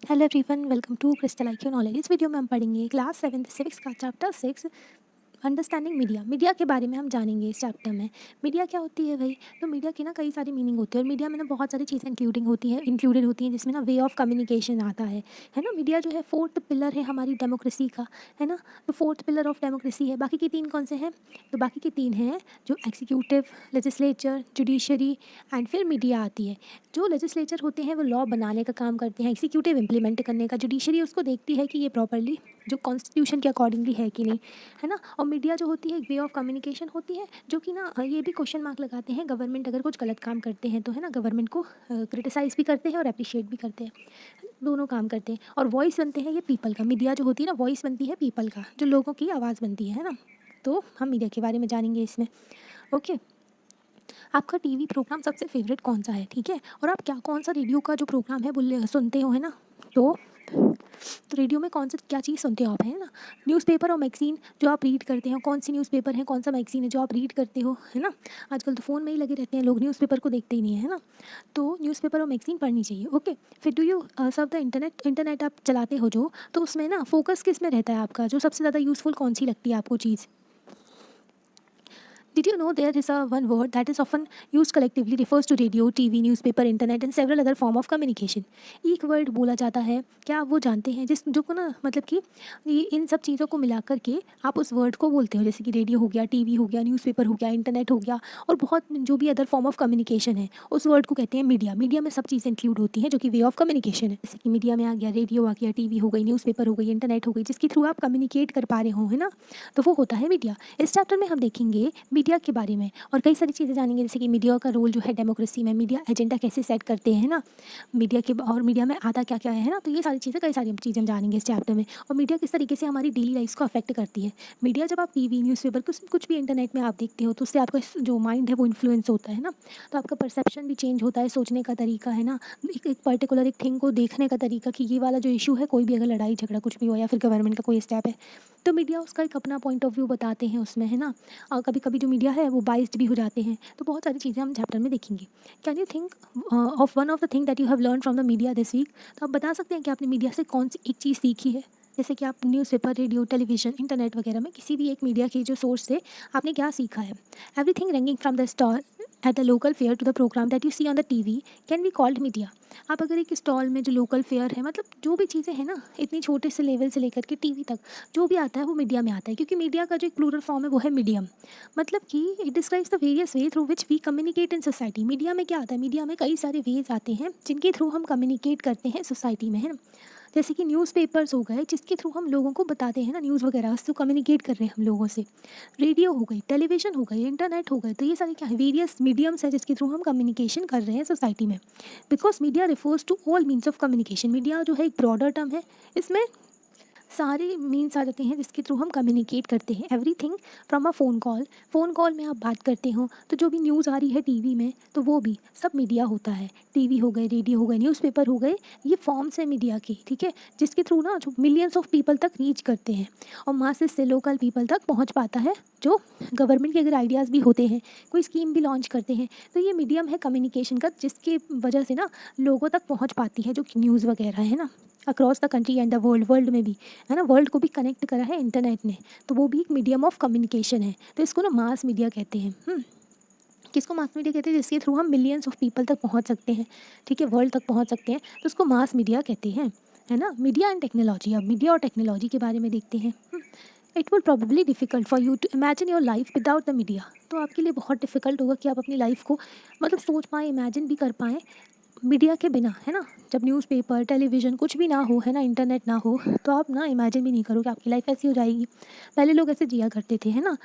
Hello everyone, welcome to crystal IQ knowledge. इस video में हम पढ़ेंगे क्लास 7 सिविक्स का चैप्टर 6 अंडरस्टैंडिंग मीडिया। मीडिया के बारे में हम जानेंगे इस चैप्टर में। मीडिया क्या होती है भाई? तो मीडिया की ना कई सारी मीनिंग होती है और मीडिया में ना बहुत सारी चीज़ें इंक्लूडेड होती हैं जिसमें ना वे ऑफ कम्युनिकेशन आता है ना। मीडिया जो है फोर्थ पिलर है हमारी डेमोक्रेसी का, है ना। तो फोर्थ पिलर ऑफ डेमोक्रेसी है। बाकी की तीन कौन से हैं? तो बाकी की तीन हैं जो एग्जीक्यूटिव, लेजिस्लेचर, जुडिशरी एंड फिर मीडिया आती है। जो लेजिस्लेचर होते हैं वो लॉ बनाने का काम करते हैं, एग्जीक्यूटिव इम्प्लीमेंट करने का, जुडिशरी उसको देखती है कि ये प्रॉपरली जो कॉन्स्टिट्यूशन के अकॉर्डिंगली है कि नहीं, है ना। और मीडिया जो होती है एक वे ऑफ कम्युनिकेशन होती है जो कि ना ये भी क्वेश्चन मार्क लगाते हैं गवर्नमेंट अगर कुछ गलत काम करते हैं तो, है ना। गवर्नमेंट को क्रिटिसाइज़ भी करते हैं और अप्रिशिएट भी करते हैं, दोनों काम करते हैं। और वॉइस बनते हैं ये पीपल का। मीडिया जो होती है ना वॉइस बनती है पीपल का, जो लोगों की आवाज़ बनती है ना। तो हम मीडिया के बारे में जानेंगे इसमें। ओके, आपका टीवी प्रोग्राम सबसे फेवरेट कौन सा है? ठीक है। और आप क्या कौन सा रेडियो का जो प्रोग्राम है वो सुनते हो, है ना। तो रेडियो में कौन सा क्या चीज़ सुनते हो आप, है ना। न्यूज़पेपर और मैगज़ीन जो आप रीड करते हो, कौन सी न्यूज़पेपर है, कौन सा मैगज़ीन है जो आप रीड करते हो, है ना। आजकल तो फ़ोन में ही लगे रहते हैं लोग, न्यूज़पेपर को देखते ही नहीं है ना। तो न्यूज़पेपर और मैगज़ीन पढ़नी चाहिए। ओके, फिर do you surf the internet आप चलाते हो जो, तो उसमें ना फोकस किस में रहता है आपका, जो सबसे ज़्यादा यूज़फुल कौन सी लगती है आपको चीज़? Did you know there is a one word that is often used collectively refers to radio, TV, newspaper, internet and several other form of communication? एक वर्ड बोला जाता है, क्या आप वो जानते हैं जिस जो को ना मतलब कि ये इन सब चीज़ों को मिला कर के आप उस वर्ड को बोलते हो, जैसे कि रेडियो हो गया, टीवी हो गया, न्यूज़पेपर हो गया, इंटरनेट हो गया और बहुत जो भी अदर फॉर्म ऑफ कम्युनिकेशन है, उस वर्ड को कहते हैं मीडिया। मीडिया में सब चीज़ें इंक्लूड होती हैं जो कि वे ऑफ कम्युनिकेशन है। जैसे कि मीडिया में आ गया, रेडियो आ गया, टीवी हो गई, न्यूज़पेपर हो गई, इंटरनेट हो गई, जिसके थ्रू आप कम्युनिकेट कर पा रहे हो, है ना। तो वो होता है मीडिया। इस चैप्टर में हम देखेंगे मीडिया के बारे में और कई सारी चीज़ें जानेंगे, जैसे कि मीडिया का रोल जो है डेमोक्रेसी में, मीडिया एजेंडा कैसे सेट करते हैं ना, मीडिया के और मीडिया में आता क्या क्या है ना। तो ये सारी चीज़ें, कई सारी चीज़ें हम जानेंगे इस चैप्टर में। और मीडिया किस तरीके से हमारी डेली लाइफ को अफेक्ट करती है। मीडिया जब आप टीवी, न्यूज़पेपर कुछ भी इंटरनेट में आप देखते हो तो उससे आपका जो माइंड है वो इन्फ्लुएंस होता है ना। तो आपका परसेप्शन भी चेंज होता है, सोचने का तरीका, है ना। एक पर्टिकुलर एक थिंग को देखने का तरीका कि ये वाला जो इशू है, कोई भी अगर लड़ाई झगड़ा कुछ भी हो या फिर गवर्नमेंट का कोई स्टेप है, तो मीडिया उसका एक अपना पॉइंट ऑफ व्यू बताते हैं उसमें, है ना। और कभी कभी जो मीडिया है वो बाइस्ड भी हो जाते हैं। तो बहुत सारी चीज़ें हम चैप्टर में देखेंगे। Can you think of one of the thing that you have learn from the media this week? तो आप बता सकते हैं कि आपने मीडिया से कौन सी एक चीज़ सीखी है? जैसे कि आप न्यूज़पेपर, रेडियो, टेलीविजन, इंटरनेट वगैरह में किसी भी एक मीडिया के जो सोर्स से आपने क्या सीखा है? Everything ranging from the stall at the local fair to the programme that you see on the TV can be called media. आप अगर एक स्टॉल में जो लोकल फेयर है, मतलब जो भी चीज़ें हैं ना, इतनी छोटे से लेवल से लेकर के टीवी तक जो भी आता है वो मीडिया में आता है, क्योंकि मीडिया का जो एक प्लूरल फॉर्म है वो है मीडियम। मतलब कि it describes the various way through which we communicate in society. Media में क्या आता है? मीडिया में कई सारे वेज आते हैं जिनके थ्रू हम कम्युनिकेट करते हैं सोसाइटी में, है ना। जैसे कि न्यूज़पेपर्स हो गए जिसके थ्रू हम लोगों को बताते हैं ना, न्यूज़ वगैरह उससे कम्युनिकेट कर रहे हैं हम लोगों से। रेडियो हो गई, टेलीविजन हो गई, इंटरनेट हो गए, तो ये सारे क्या है? वेरियस मीडियम्स है जिसके थ्रू हम कम्युनिकेशन कर रहे हैं सोसाइटी में। Because media refers to all means of communication. Media जो है एक ब्रॉडर टर्म है, इसमें सारे मीन्स आ जाते हैं जिसके थ्रू हम कम्युनिकेट करते हैं। Everything from a phone call में आप बात करते हो तो जो भी न्यूज़ आ रही है टीवी में तो वो भी सब मीडिया होता है। टीवी हो गए, रेडियो हो गए, न्यूज़पेपर हो गए, ये फॉर्म्स है मीडिया की, ठीक है। जिसके थ्रू ना जो मिलियंस ऑफ पीपल तक रीच करते हैं और मासेस से लोकल पीपल तक पहुंच पाता है। जो गवर्नमेंट के अगर आइडियाज़ भी होते हैं, कोई स्कीम भी लॉन्च करते हैं, तो ये मीडियम है कम्युनिकेशन का, जिसके वजह से ना लोगों तक पहुंच पाती है जो न्यूज़ वगैरह है ना, across the country and the world में भी, है ना। वर्ल्ड को भी कनेक्ट करा है इंटरनेट ने, तो वो भी एक मीडियम ऑफ कम्युनिकेशन है। तो इसको ना मास मीडिया कहते हैं। किसको मास मीडिया कहते हैं? जिसके थ्रू हम मिलियंस ऑफ पीपल तक पहुंच सकते हैं, ठीक है, वर्ल्ड तक पहुंच सकते हैं, तो उसको मास मीडिया कहते हैं, है ना। मीडिया एंड टेक्नोलॉजी, अब मीडिया और टेक्नोलॉजी के बारे में देखते हैं। It will probably difficult for you to imagine your life without the media. तो आपके लिए बहुत डिफ़िकल्ट होगा कि आप अपनी लाइफ को मतलब सोच पाएँ, इमेजिन भी कर पाएँ मीडिया के बिना, है ना। जब न्यूज़पेपर, टेलीविज़न कुछ भी ना हो, है ना, इंटरनेट ना हो, तो आप ना इमेजिन भी नहीं करोगे आपकी लाइफ ऐसी हो जाएगी। पहले लोग ऐसे जिया करते थे, है ना।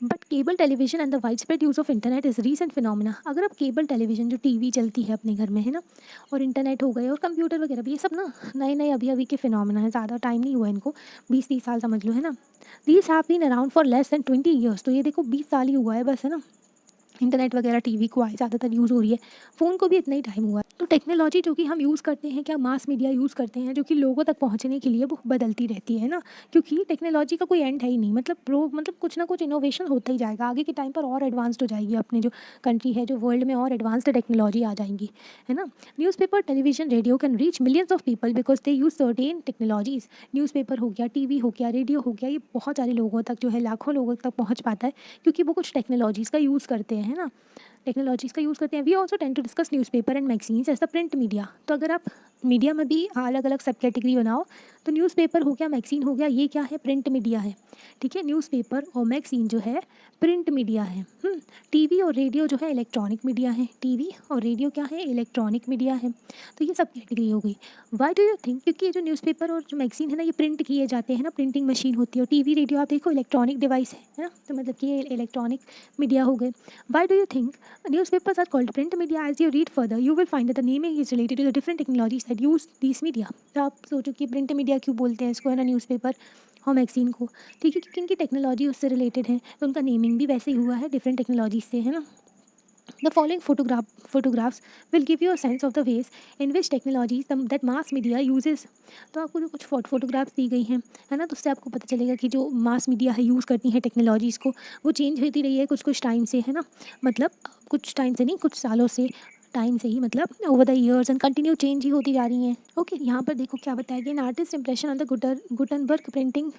But cable television and the wide spread use of internet is recent phenomena. अगर आप केबल टेलीविज़न जो टीवी चलती है अपने घर में, है ना, और इंटरनेट हो गए और कंप्यूटर वगैरह भी, ये सब ना नए-नए अभी-अभी के फिनोमिना है, ज़्यादा टाइम नहीं हुआ इनको, 20-30 साल समझ लो, है ना। These have been around for less than 20 years. तो ये देखो 20 साल ही हुआ है बस, है ना। इंटरनेट वगैरह टीवी को आए ज़्यादातर यूज़ हो रही है, फ़ोन को भी इतना ही टाइम हुआ है। तो टेक्नोलॉजी जो कि हम यूज़ करते हैं, क्या मास मीडिया यूज़ करते हैं जो कि लोगों तक पहुंचने के लिए वो बदलती रहती है ना, क्योंकि टेक्नोलॉजी का कोई एंड है ही नहीं। मतलब कुछ ना कुछ इनोवेशन होता ही जाएगा, आगे के टाइम पर और एडवांस्ड हो जाएगी अपने जो कंट्री है, जो वर्ल्ड में और एडवांस्ड टेक्नोलॉजी आ जाएंगी, है ना। Newspaper, television, radio can reach millions of people because they use certain technologies. Newspaper हो गया, टीवी हो गया, रेडियो हो गया, ये बहुत सारे लोगों तक जो है, लाखों लोगों तक पहुँच पाता है, क्योंकि वो कुछ टेक्नोलॉजीज़ का यूज़ करते हैं, है ना। टेक्नोलॉजीज़ का यूज़ करते हैं। We also tend to discuss newspaper and magazines as the print media. तो अगर आप मीडिया में भी अलग अलग सब कैटेगरी बनाओ, तो न्यूज़पेपर हो गया, मैगजीन हो गया, ये क्या है, प्रिंट मीडिया है, ठीक है। न्यूज़पेपर और मैगजीन जो है प्रिंट मीडिया है। टीवी और रेडियो जो है इलेक्ट्रॉनिक मीडिया है। टीवी और रेडियो क्या है, इलेक्ट्रॉनिक मीडिया है। तो ये सब कैटेगरी हो गई। वाई डू यू थिंक, क्योंकि ये जो न्यूज़पेपर और जो मैगजीन है ना, ये प्रिंट किए जाते हैं ना, प्रिंटिंग मशीन होती है। और टीवी, रेडियो आप देखो इलेक्ट्रॉनिक डिवाइस है ना, तो मतलब कि ये इलेक्ट्रॉनिक मीडिया हो गए। Why do you think newspapers are called print media? As you read further, you will find that the naming is related to the different technologies that use these media. तो आप सोचो कि print media क्यों बोलते हैं इसको, है ना, न्यूज़पेपर और मैगजीन को, ठीक है, क्योंकि इनकी टेक्नोलॉजी उससे रिलेटेड है, तो उनका नेमिंग भी वैसे ही हुआ है, डिफरेंट टेक्नोलॉजी से, है ना। The following photographs will give you a sense of the ways in which technologies that mass media uses. तो आपको जो कुछ फोटोग्राफ्स दी गई हैं, है ना, तो उससे आपको पता चलेगा कि जो मास मीडिया है यूज़ करती है टेक्नोलॉजीज़ को, वो चेंज होती रही है कुछ कुछ टाइम से, है ना। मतलब कुछ टाइम से नहीं, कुछ सालों से, टाइम से ही, मतलब over the years and continue change ही होती जा रही हैं। ओके, यहाँ पर देखो क्या बताया गया, an artist impression on the Gutenberg printing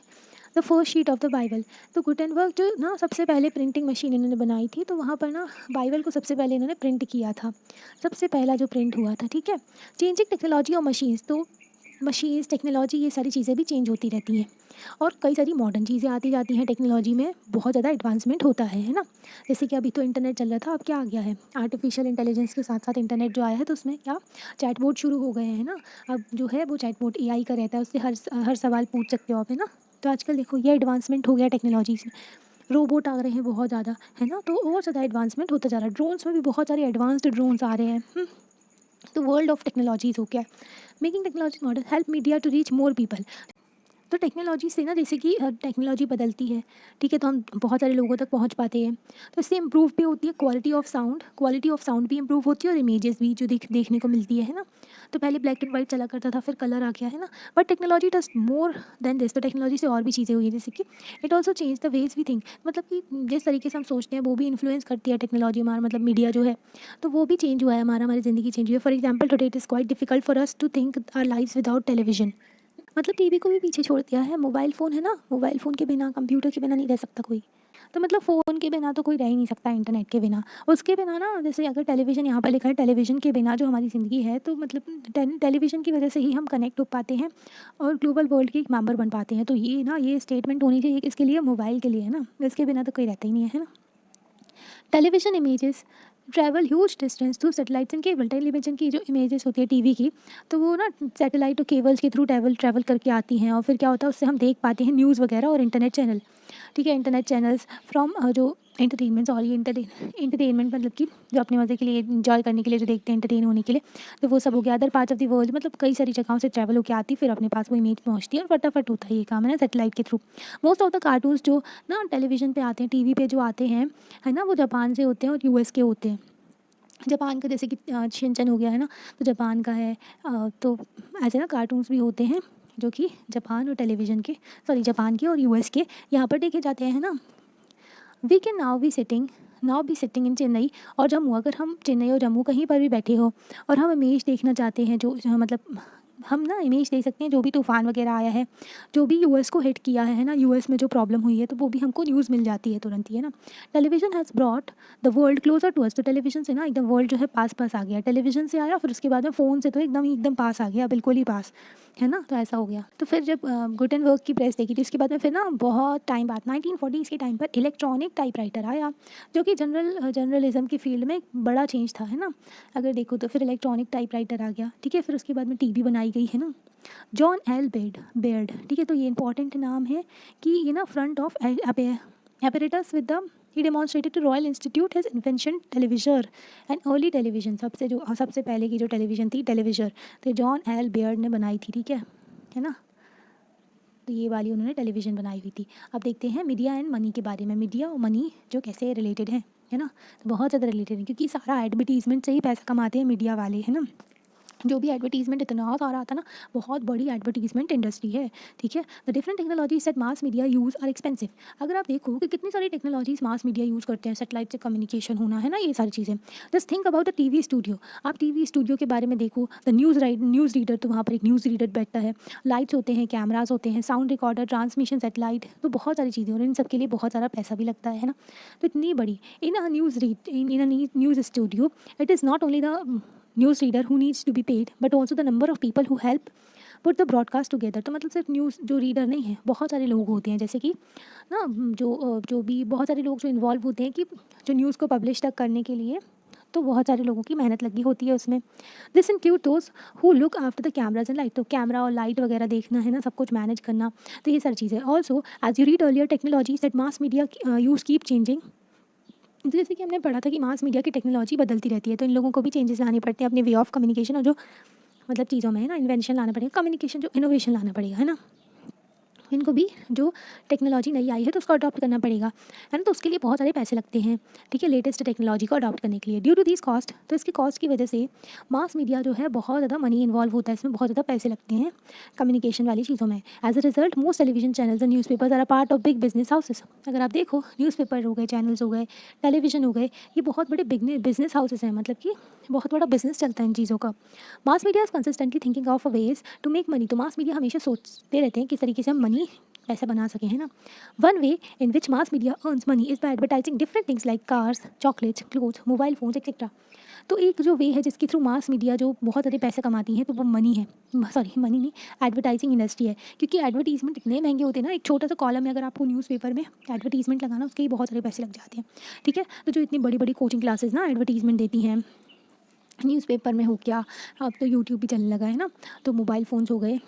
the first sheet of the Bible. तो गुटेनबर्ग जो ना सबसे पहले प्रिंटिंग मशीन इन्होंने बनाई थी, तो वहाँ पर ना बाइबल को सबसे पहले इन्होंने प्रिंट किया था, सबसे पहला जो प्रिंट हुआ था, ठीक है। चेंजिंग टेक्नोलॉजी और मशीन्स, तो मशीन्स, टेक्नोलॉजी, ये सारी चीज़ें भी चेंज होती रहती हैं, और कई सारी मॉडर्न चीज़ें आती जाती हैं, टेक्नोलॉजी में बहुत ज़्यादा एडवांसमेंट होता है ना। जैसे कि अभी तो इंटरनेट चल रहा था, अब क्या आ गया है, आर्टिफिशियल इंटेलिजेंस के साथ साथ इंटरनेट जो आया है, तो उसमें क्या चैटबोट शुरू हो गए हैं ना। अब जो है वो चैटबोट एआई का रहता है, उससे हर सवाल पूछ सकते हो आप, है ना। तो आजकल देखो ये एडवांसमेंट हो गया टेक्नोलॉजीज़ में, रोबोट आ रहे हैं बहुत ज़्यादा, है ना, तो और ज़्यादा एडवांसमेंट होता जा रहा है। ड्रोन्स में भी बहुत सारे एडवांस्ड ड्रोन्स आ रहे हैं। तो वर्ल्ड ऑफ टेक्नोलॉजीज़ हो गया। Making technology model help media to reach more people. तो टेक्नोलॉजी से ना, जैसे कि टेक्नोलॉजी बदलती है, ठीक है, तो हम बहुत सारे लोगों तक पहुंच पाते हैं, तो इससे इम्प्रूव भी होती है क्वालिटी ऑफ साउंड भी इम्प्रूव होती है, और इमेजेस भी जो देखने को मिलती है ना। तो पहले ब्लैक एंड वाइट चला करता था, फिर कलर आ गया, है ना। But technology does more than this. तो टेक्नोलॉजी से और भी चीज़ें हुई हैं, जैसे कि it also change the ways we think. मतलब कि जिस तरीके से हम सोचते हैं वो भी इन्फ्लुएंस करती है टेक्नोलॉजी, हमारा मतलब मीडिया जो है, तो वो भी चेंज हुआ है, हमारी ज़िंदगी चेंज हुई है। For example, today it is quite difficult for us to think our lives without television. मतलब टीवी को भी पीछे छोड़ दिया है। मोबाइल फ़ोन है ना, मोबाइल फ़ोन के बिना, कंप्यूटर के बिना नहीं रह सकता कोई। तो मतलब फ़ोन के बिना तो कोई रह ही नहीं सकता, इंटरनेट के बिना। उसके बिना ना, जैसे अगर टेलीविज़न यहाँ पर लिखा है, टेलीविज़न के बिना जो हमारी ज़िंदगी है, तो मतलब टेलीविज़न की वजह से ही हम कनेक्ट हो पाते हैं और ग्लोबल वर्ल्ड के एक मेंबर बन पाते हैं। तो ये ना, ये स्टेटमेंट होनी चाहिए इसके लिए, मोबाइल के लिए, है ना। इसके बिना तो कोई रहता ही नहीं है, है ना। Television images travel huge distance through satellites and cable. Television की जो इमेजेस होती है टीवी की, तो वो ना सैटेलाइट और केबल्स के थ्रू ट्रैवल करके आती हैं, और फिर क्या होता है, उससे हम देख पाते हैं न्यूज़ वगैरह और इंटरनेट चैनल, ठीक है। इंटरनेट चैनल्स फ्रॉम जो एंटरटेनमेंट, सॉरी एंटरटेनमेंट मतलब कि जो अपने मज़े के लिए, इंजॉय करने के लिए जो देखते हैं, एंटरटेन होने के लिए, तो वो सब हो गया। Other parts of the world, मतलब कई सारी जगहों से ट्रैवल होकर आती, फिर अपने पास वो इमेज पहुंचती है, और फटाफट होता है ये काम, है ना, सैटेलाइट के through. Most of the cartoons जो ना टेलीविज़न पे आते हैं, टीवी पे जो आते हैं, है ना, वो जापान से होते हैं और यूएस के होते हैं। जापान का जैसे कि शिनचैन हो गया, है ना, तो जापान का है। तो ऐसे ना कार्टून्स भी होते हैं जो कि जापान और टेलीविज़न के, सॉरी जापान के और यूएस के यहाँ पर देखे जाते हैं, है ना। We can now be sitting in Chennai और जम्मू। अगर हम चेन्नई और जम्मू कहीं पर भी बैठे हो और हम इमेज देखना चाहते हैं, जो मतलब हम ना इमेज देख सकते हैं, जो भी तूफ़ान वगैरह आया है, जो भी यूएस को हिट किया है ना, यूएस में जो प्रॉब्लम हुई है, तो वो भी हमको न्यूज़ मिल जाती है तुरंत ही, है ना। Television has brought the world closer to us. तो टेलीविज़न से ना एकदम वर्ल्ड जो है पास पास आ गया। टेलीविज़न से आया, फिर उसके बाद में फ़ोन से तो एकदम पास आ गया, बिल्कुल ही पास, है ना। तो ऐसा हो गया। तो फिर जब गुटेनबर्ग की प्रेस देखी थी, उसके बाद में फिर ना बहुत टाइम बाद 1940s के टाइम पर इलेक्ट्रॉनिक टाइपराइटर आया, जो कि जर्नलिज्म की फील्ड में एक बड़ा चेंज था, है ना। अगर देखो तो फिर इलेक्ट्रॉनिक टाइपराइटर आ गया, ठीक है। फिर उसके बाद में टीवी बनाई गई, है ना, जॉन एल बेयर्ड, ठीक है। तो ये इंपॉर्टेंट नाम है कि ये ना front of apparatus with the he demonstrated to Royal Institute his invention televisor and early television। सबसे पहले की जो टेलीविज़न थी, टेलीविज़र, तो जॉन एल बेयर्ड ने बनाई थी, ठीक है ना। तो ये वाली उन्होंने टेलीविज़न बनाई हुई थी। अब देखते हैं मीडिया एंड मनी के बारे में। मीडिया और मनी जो कैसे रिलेटेड है ना, तो बहुत ज़्यादा रिलेटेड है, क्योंकि सारा एडवर्टीजमेंट से ही पैसा कमाते हैं मीडिया वाले, है ना। जो भी एडवर्टीज़मेंट इतना सारा आता है ना, बहुत बड़ी एडवर्टीज़मेंट इंडस्ट्री है, ठीक है। The different technologies that mass media use are expensive. अगर आप देखो कि कितनी सारी टेक्नोलॉजीज मास मीडिया यूज़ करते हैं, सेटेलाइट से कम्युनिकेशन होना है ना, ये सारी चीज़ें। Just think about the TV studio. आप टीवी स्टूडियो के बारे में देखो, द न्यूज़ रीडर, तो वहाँ पर एक न्यूज़ रीडर बैठता है, लाइट्स होते हैं, कैमराज होते हैं, साउंड रिकॉर्डर, ट्रांसमिशन सेटेलाइट, तो बहुत सारी चीज़ें, और इन सब के लिए बहुत सारा पैसा भी लगता है ना। तो इतनी बड़ी in a news studio, it is not only the news reader who needs to be paid but also the number of people who help put the broadcast together. तो मतलब सिर्फ न्यूज़ जो रीडर नहीं है, बहुत सारे लोग होते हैं, जैसे कि ना जो भी बहुत सारे लोग जो इन्वॉल्व होते हैं कि जो न्यूज़ को पब्लिश तक करने के लिए, तो बहुत सारे लोगों की मेहनत लगी होती है उसमें। This include those who look after the cameras and light. तो कैमरा और लाइट वगैरह देखना है ना, सब कुछ मैनेज करना, तो ये सारी चीज़ें। Also as you read earlier technologies that mass media use keep changing. तो जैसे कि हमने पढ़ा था कि मास मीडिया की टेक्नोलॉजी बदलती रहती है, तो इन लोगों को भी चेंजेस लाने पड़ते हैं अपने वे ऑफ कम्युनिकेशन, और जो मतलब चीज़ों में है ना, इन्वेंशन लाना पड़ेगा, कम्युनिकेशन जो इनोवेशन लाना पड़ेगा, है ना। इनको भी जो टेक्नोलॉजी नई आई है तो उसको अडॉप्ट करना पड़ेगा, है ना। तो उसके लिए बहुत सारे पैसे लगते हैं, ठीक है, लेटेस्ट टेक्नोलॉजी को अडॉप्ट करने के लिए। ड्यू टू दिस कॉस्ट, तो इसकी कॉस्ट की वजह से मास मीडिया जो है बहुत ज़्यादा मनी इन्वॉल्व होता है, इसमें बहुत ज़्यादा पैसे लगते हैं कम्युनिकेशन वाली चीज़ों में। As a result most television channels and newspapers are a part of big business houses. अगर आप देखो, न्यूज़पेपर हो गए, चैनल्स हो गए, टेलीविजन हो गए, ये बहुत बड़े बिजनेस हाउसेस हैं, मतलब कि बहुत बड़ा बिजनेस चलता है इन चीज़ों का। Mass media is consistently thinking of a ways to make money. तो मास मीडिया हमेशा सोचते रहते हैं किस तरीके से हम मनी पैसा बना सकें, है ना। One way in which mass media earns money is by advertising different things like cars, chocolates, clothes, mobile phones etcetera. तो एक जो वे है जिसके थ्रू मास मीडिया जो बहुत सारे पैसे कमाती है, तो वो मनी है, सॉरी मनी नहीं, एडवर्टाइजिंग इंडस्ट्री है। क्योंकि एडवर्टीजमेंट इतने महंगे होते हैं ना, एक छोटा सा कॉलम में अगर आपको न्यूज़पेपर में एडवर्टीजमेंट लगाना, उसके ही बहुत सारे पैसे लग जाते हैं, ठीक है। तो जो इतनी बड़ी बड़ी कोचिंग क्लासेस ना एडवर्टीजमेंट देती हैं, न्यूज़पेपर में हो क्या, अब तो यूट्यूब भी चलने लगा है ना, तो मोबाइल फ़ोन्स हो गए,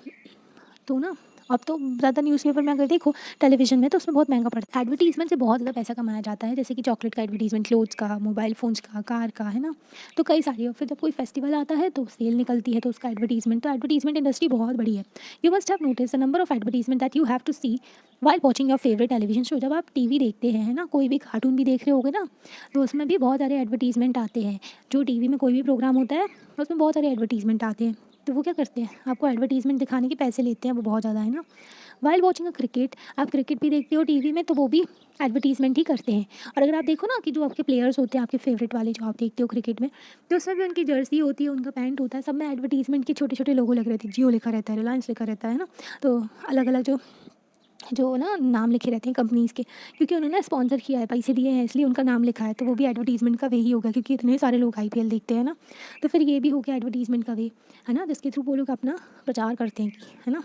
तो ना अब तो ज़्यादा न्यूज़पेपर में अगर देखो, टेलीविज़न में, तो उसमें बहुत महँगा पड़ता है। एडवर्टीज़मेंट से बहुत ज़्यादा पैसा कमाया जाता है, जैसे कि चॉकलेट का एडवर्टीज़मेंट, क्लोथ्स का, मोबाइल फ़ोन्स का, कार का, है ना। तो कई सारी, और फिर जब कोई फेस्टिवल आता है तो सेल निकलती है, तो उसका एडवर्टीज़मेंट, तो एडवर्टीज़मेंट इंडस्ट्री बहुत बड़ी है। You must have notice the number of advertisement that you have to see while watching your favourite television show. जब आप टीवी देखते हैं, है ना, कोई भी कार्टून भी देख रहे होगे ना, तो उसमें भी बहुत सारे एडवर्टीज़मेंट आते हैं। जो टीवी में कोई भी प्रोग्राम होता है, उसमें बहुत सारे एडवर्टीज़मेंट आते हैं। तो वो क्या करते हैं, आपको एडवर्टीज़मेंट दिखाने के पैसे लेते हैं, वो बहुत ज़्यादा, है ना। वाइल वॉचिंग अ क्रिकेट, आप क्रिकेट भी देखते हो टीवी में, तो वो भी एडवर्टीज़मेंट ही करते हैं। और अगर आप देखो ना कि जो आपके प्लेयर्स होते हैं, आपके फेवरेट वाले जो आप देखते हो क्रिकेट में, तो उसमें भी उनकी जर्सी होती है, उनका पैंट होता है, सब में एडवर्टीज़मेंट के छोटे छोटे लोगो लगे रहते हैं, जियो लिखा रहता है, रिलायंस लिखा रहता है ना। तो अलग अलग जो जो ना नाम लिखे रहते हैं कंपनीज़ के, क्योंकि उन्होंने स्पॉन्सर किया है, पैसे दिए हैं, इसलिए उनका नाम लिखा है, तो वो भी एडवर्टीज़मेंट का वे ही होगा, क्योंकि इतने सारे लोग आईपीएल देखते हैं ना। तो फिर ये भी हो गया एडवर्टीज़मेंट का वे, है ना, जिसके थ्रू वो लोग अपना प्रचार करते हैं, है ना।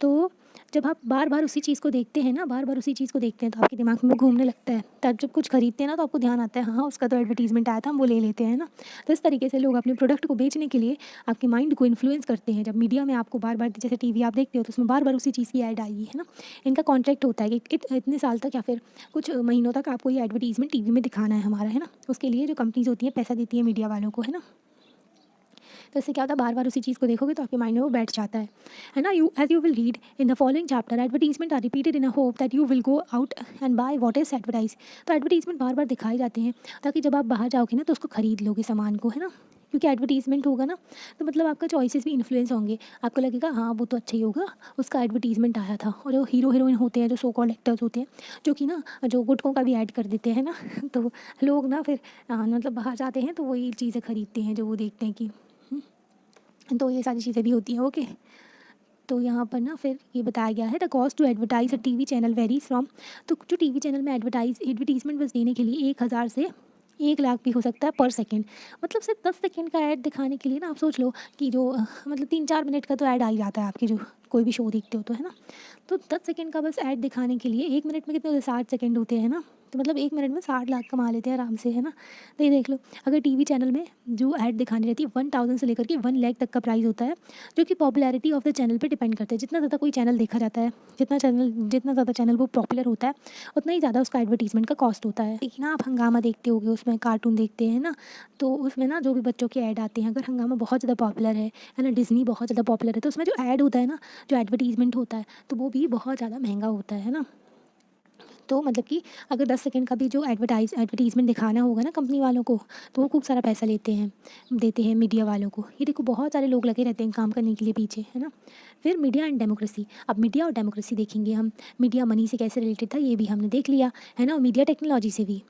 तो जब आप बार-बार उसी चीज़ को देखते हैं ना, बार-बार उसी चीज़ को देखते हैं, तो आपके दिमाग में घूमने लगता है। तब जब कुछ खरीदते हैं ना, तो आपको ध्यान आता है, हाँ, उसका तो एडवर्टाइज़मेंट आया था, हम वो ले लेते हैं ना। तो इस तरीके से लोग अपने प्रोडक्ट को बेचने के लिए आपके माइंड को इन्फ्लुएंस करते हैं। जब मीडिया में आपको बार-बार, जैसे टीवी आप देखते हो, तो उसमें बार-बार उसी चीज़ की ऐड आएगी, है ना। इनका कॉन्ट्रैक्ट होता है कि इतने साल तक या फिर कुछ महीनों तक आपको ये एडवर्टाइज़मेंट टीवी में दिखाना है हमारा, है ना। उसके लिए जो कंपनीज़ होती हैं, पैसा देती है मीडिया वालों को, है ना। तो इससे क्या होता है, बार बार उसी चीज़ को देखोगे तो आपके माइंड में वो बैठ जाता है ना। You as you will read in the following chapter, advertisement are repeated in a hope that you will go out and buy what is advertise. तो एडवर्टीजमेंट बार बार दिखाए जाते हैं, ताकि जब आप बाहर जाओगे ना, तो उसको खरीद लोगे सामान को, है ना। क्योंकि एडवर्टीजमेंट होगा ना, तो मतलब आपका चॉइसेस भी इन्फ्लुएंस होंगे, आपको लगेगा हाँ वो तो अच्छा ही होगा, उसका एडवर्टीजमेंट आया था। और जो हीरो हीरोइन होते हैं, जो सो कॉल्ड एक्टर्स होते हैं, जो कि ना जो गुटकों का भी ऐड कर देते हैं ना तो लोग ना फिर मतलब बाहर जाते हैं तो वही चीज़ें खरीदते हैं जो वो देखते हैं कि तो ये सारी चीज़ें भी होती हैं, ओके। तो यहाँ पर ना फिर ये बताया गया है, the cost to advertise a TV channel varies from. तो जो टीवी चैनल में एडवर्टीजमेंट बस देने के लिए 1,000 से 1 लाख भी हो सकता है पर सेकंड। मतलब सिर्फ 10 सेकंड का ऐड दिखाने के लिए ना, आप सोच लो कि जो मतलब 3-4 मिनट का तो ऐड आ ही जाता है आपके जो कोई भी शो देखते हो तो, है ना। तो 10 सेकंड का बस ऐड दिखाने के लिए 1 मिनट में कितने होते हैं, 60 सेकंड होते हैं ना। तो मतलब 1 मिनट में 60 लाख कमा लेते हैं आराम से, है ना। तो ये देख लो, अगर टीवी चैनल में जो ऐड दिखानी रहती है 1000 से लेकर के 1 लाख तक का प्राइस होता है, जो कि पॉपुलैरिटी ऑफ द चैनल पे डिपेंड करता है। जितना ज़्यादा कोई चैनल देखा जाता है, जितना ज़्यादा चैनल वो पॉपुलर होता है, उतना ही ज़्यादा उसका एडवर्टीजमेंट का कॉस्ट होता है। लेकिन आप हंगामा देखते होगे, उसमें कार्टून देखते हैं ना, तो उसमें ना जो भी बच्चों के ऐड आते हैं, अगर हंगामा बहुत ज़्यादा पॉपुलर है ना, डिज़नी बहुत ज़्यादा पॉपुलर है, तो उसमें जो ऐड होता है ना, जो एडवर्टीजमेंट होता है, तो वो भी बहुत ज़्यादा महंगा होता है ना। तो मतलब कि अगर 10 सेकंड का भी जो एडवर्टाइज़मेंट दिखाना होगा ना कंपनी वालों को, तो वो खूब सारा पैसा देते हैं मीडिया वालों को। ये देखो बहुत सारे लोग लगे रहते हैं काम करने के लिए पीछे, है ना? फिर मीडिया एंड डेमोक्रेसी। अब मीडिया और डेमोक्रेसी देखेंगे हम। मीडिया मनी से कैसे रिलेटेड था ये भी हमने देख लिया, है ना? और मीडिया टेक्नोलॉजी से भी।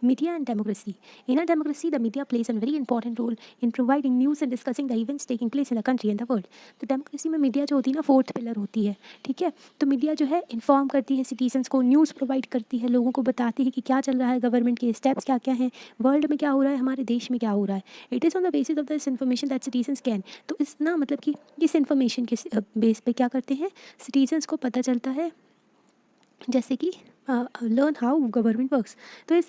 Media and democracy. In a democracy, the media plays a very important role in providing news and discussing the events taking place in the country and the world. तो डेमोक्रेसी में media जो होती है ना, fourth pillar होती है, ठीक है? तो मीडिया जो है इन्फॉर्म करती है सिटीजन्स को, न्यूज़ प्रोवाइड करती है, लोगों को बताती है कि क्या चल रहा है, गवर्नमेंट के स्टेप्स क्या क्या हैं, वर्ल्ड में क्या हो रहा है, हमारे देश में क्या हो रहा है। It is on the basis of this information that citizens can. तो इस ना मतलब कि इस इन्फॉर्मेशन के बेस पे क्या करते हैं, सिटीजन्स को पता चलता है, जैसे कि लर्न हाउ गवर्नमेंट वर्क्स। तो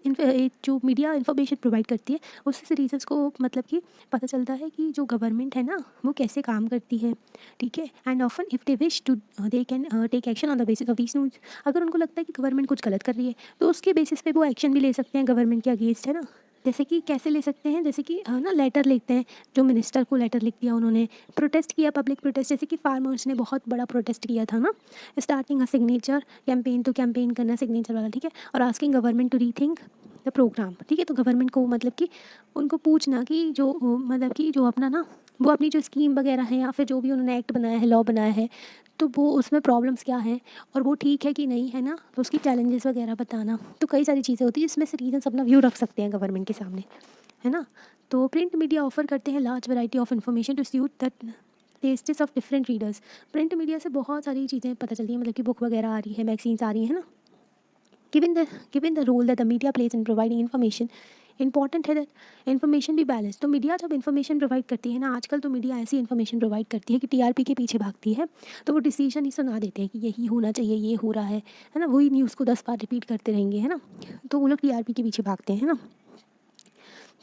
जो मीडिया इंफॉर्मेशन प्रोवाइड करती है उससे सिटीजन्स को मतलब कि पता चलता है कि जो गवर्नमेंट है ना वो कैसे काम करती है, ठीक है? And often if they wish to they can take action on the basis of this news. अगर उनको लगता है कि गवर्नमेंट कुछ गलत कर रही है तो उसके बेसिस पे वो एक्शन भी ले सकते हैं गवर्नमेंट के अगेंस्ट, है ना? जैसे कि कैसे ले सकते हैं, जैसे कि ना लेटर लिखते हैं, जो मिनिस्टर को लेटर लिख दिया उन्होंने, प्रोटेस्ट किया, पब्लिक प्रोटेस्ट, जैसे कि फार्मर्स ने बहुत बड़ा प्रोटेस्ट किया था ना, स्टार्टिंग अ सिग्नेचर कैंपेन, तो कैंपेन करना सिग्नेचर वाला, ठीक है? और asking government to rethink the programme, ठीक है? तो गवर्नमेंट को मतलब कि उनको पूछना कि जो मतलब कि जो अपना ना वो अपनी जो स्कीम वगैरह है या फिर जो भी उन्होंने एक्ट बनाया है, लॉ बनाया है, तो वो उसमें प्रॉब्लम्स क्या हैं और वो ठीक है कि नहीं, है ना? तो उसकी चैलेंजेस वगैरह बताना। तो कई सारी चीज़ें होती हैं जिसमें सिटीजन्स अपना व्यू रख सकते हैं गवर्नमेंट के सामने, है ना? तो प्रिंट मीडिया ऑफर करते हैं large variety of information to suit the tastes of different readers. Print media से बहुत सारी चीज़ें पता चलती हैं, मतलब कि बुक वगैरह आ रही है, मैगजीन्स आ रही है ना? Given the role that the media plays in providing information, important है दैट इन्फॉर्मेशन भी बैलेंस। तो मीडिया जब इन्फॉर्मेशन प्रोवाइड करती है ना, आजकल तो मीडिया ऐसी इन्फॉर्मेशन प्रोवाइड करती है कि टीआरपी के पीछे भागती है, तो वो डिसीजन ही सुना देते हैं कि यही होना चाहिए, ये हो रहा है ना? वही न्यूज़ को 10 बार रिपीट करते रहेंगे, है ना? तो वो लोग टीआरपी के पीछे भागते हैं, है ना?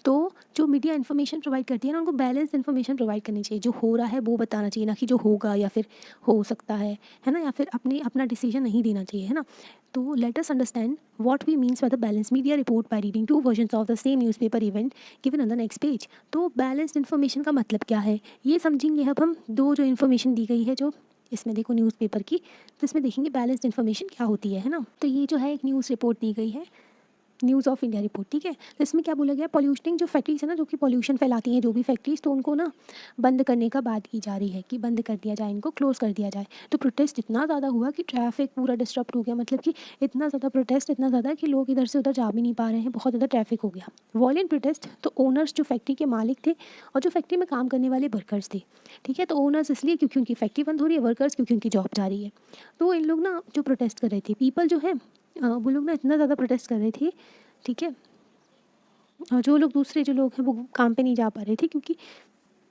तो जो मीडिया इन्फॉर्मेशन प्रोवाइड करती है ना, उनको बैलेंस इन्फॉर्मेशन प्रोवाइड करनी चाहिए। जो हो रहा है वो बताना चाहिए, ना कि जो होगा या फिर हो सकता है ना? या फिर अपना डिसीजन नहीं देना चाहिए, है ना? तो let us understand what we means by the balance media report by reading two versions of the same newspaper event given on the next page. तो बैलेंस्ड इन्फॉर्मेशन का मतलब क्या है, ये समझेंगे अब हम। दो जो इन्फॉर्मेशन दी गई है, जो इसमें देखो न्यूज़पेपर की, तो इसमें देखेंगे बैलेंस्ड इन्फॉर्मेशन क्या होती है ना? तो ये जो है एक न्यूज़ रिपोर्ट दी गई है, न्यूज़ ऑफ इंडिया रिपोर्ट, ठीक है? तो इसमें क्या बोला गया, पॉल्यूशनिंग जो फैक्ट्रीज है ना, जो कि पॉल्यूशन फैलाती हैं, जो भी फैक्ट्रीज, तो उनको ना बंद करने का बात की जा रही है कि बंद कर दिया जाए, इनको क्लोज़ कर दिया जाए। तो प्रोटेस्ट इतना ज़्यादा हुआ कि ट्रैफिक पूरा डिस्टर्ब हो गया, मतलब कि इतना ज़्यादा प्रोटेस्ट, इतना ज़्यादा कि लोग इधर से उधर जा भी नहीं पा रहे हैं, बहुत ज़्यादा ट्रैफिक हो गया। वॉयलेंट प्रोटेस्ट, तो ओनर्स जो फैक्ट्री के मालिक थे और जो फैक्ट्री में काम करने वाले वर्कर्स थे, ठीक है? तो ओनर्स इसलिए क्योंकि उनकी फैक्ट्री बंद हो रही है, वर्कर्स क्योंकि उनकी जॉब जा रही है। तो इन लोग ना जो प्रोटेस्ट कर रहे थे, पीपल जो है वो लोग ना इतना ज़्यादा प्रोटेस्ट कर रहे थे, ठीक है? और जो लोग दूसरे जो लोग हैं वो काम पे नहीं जा पा रहे थे क्योंकि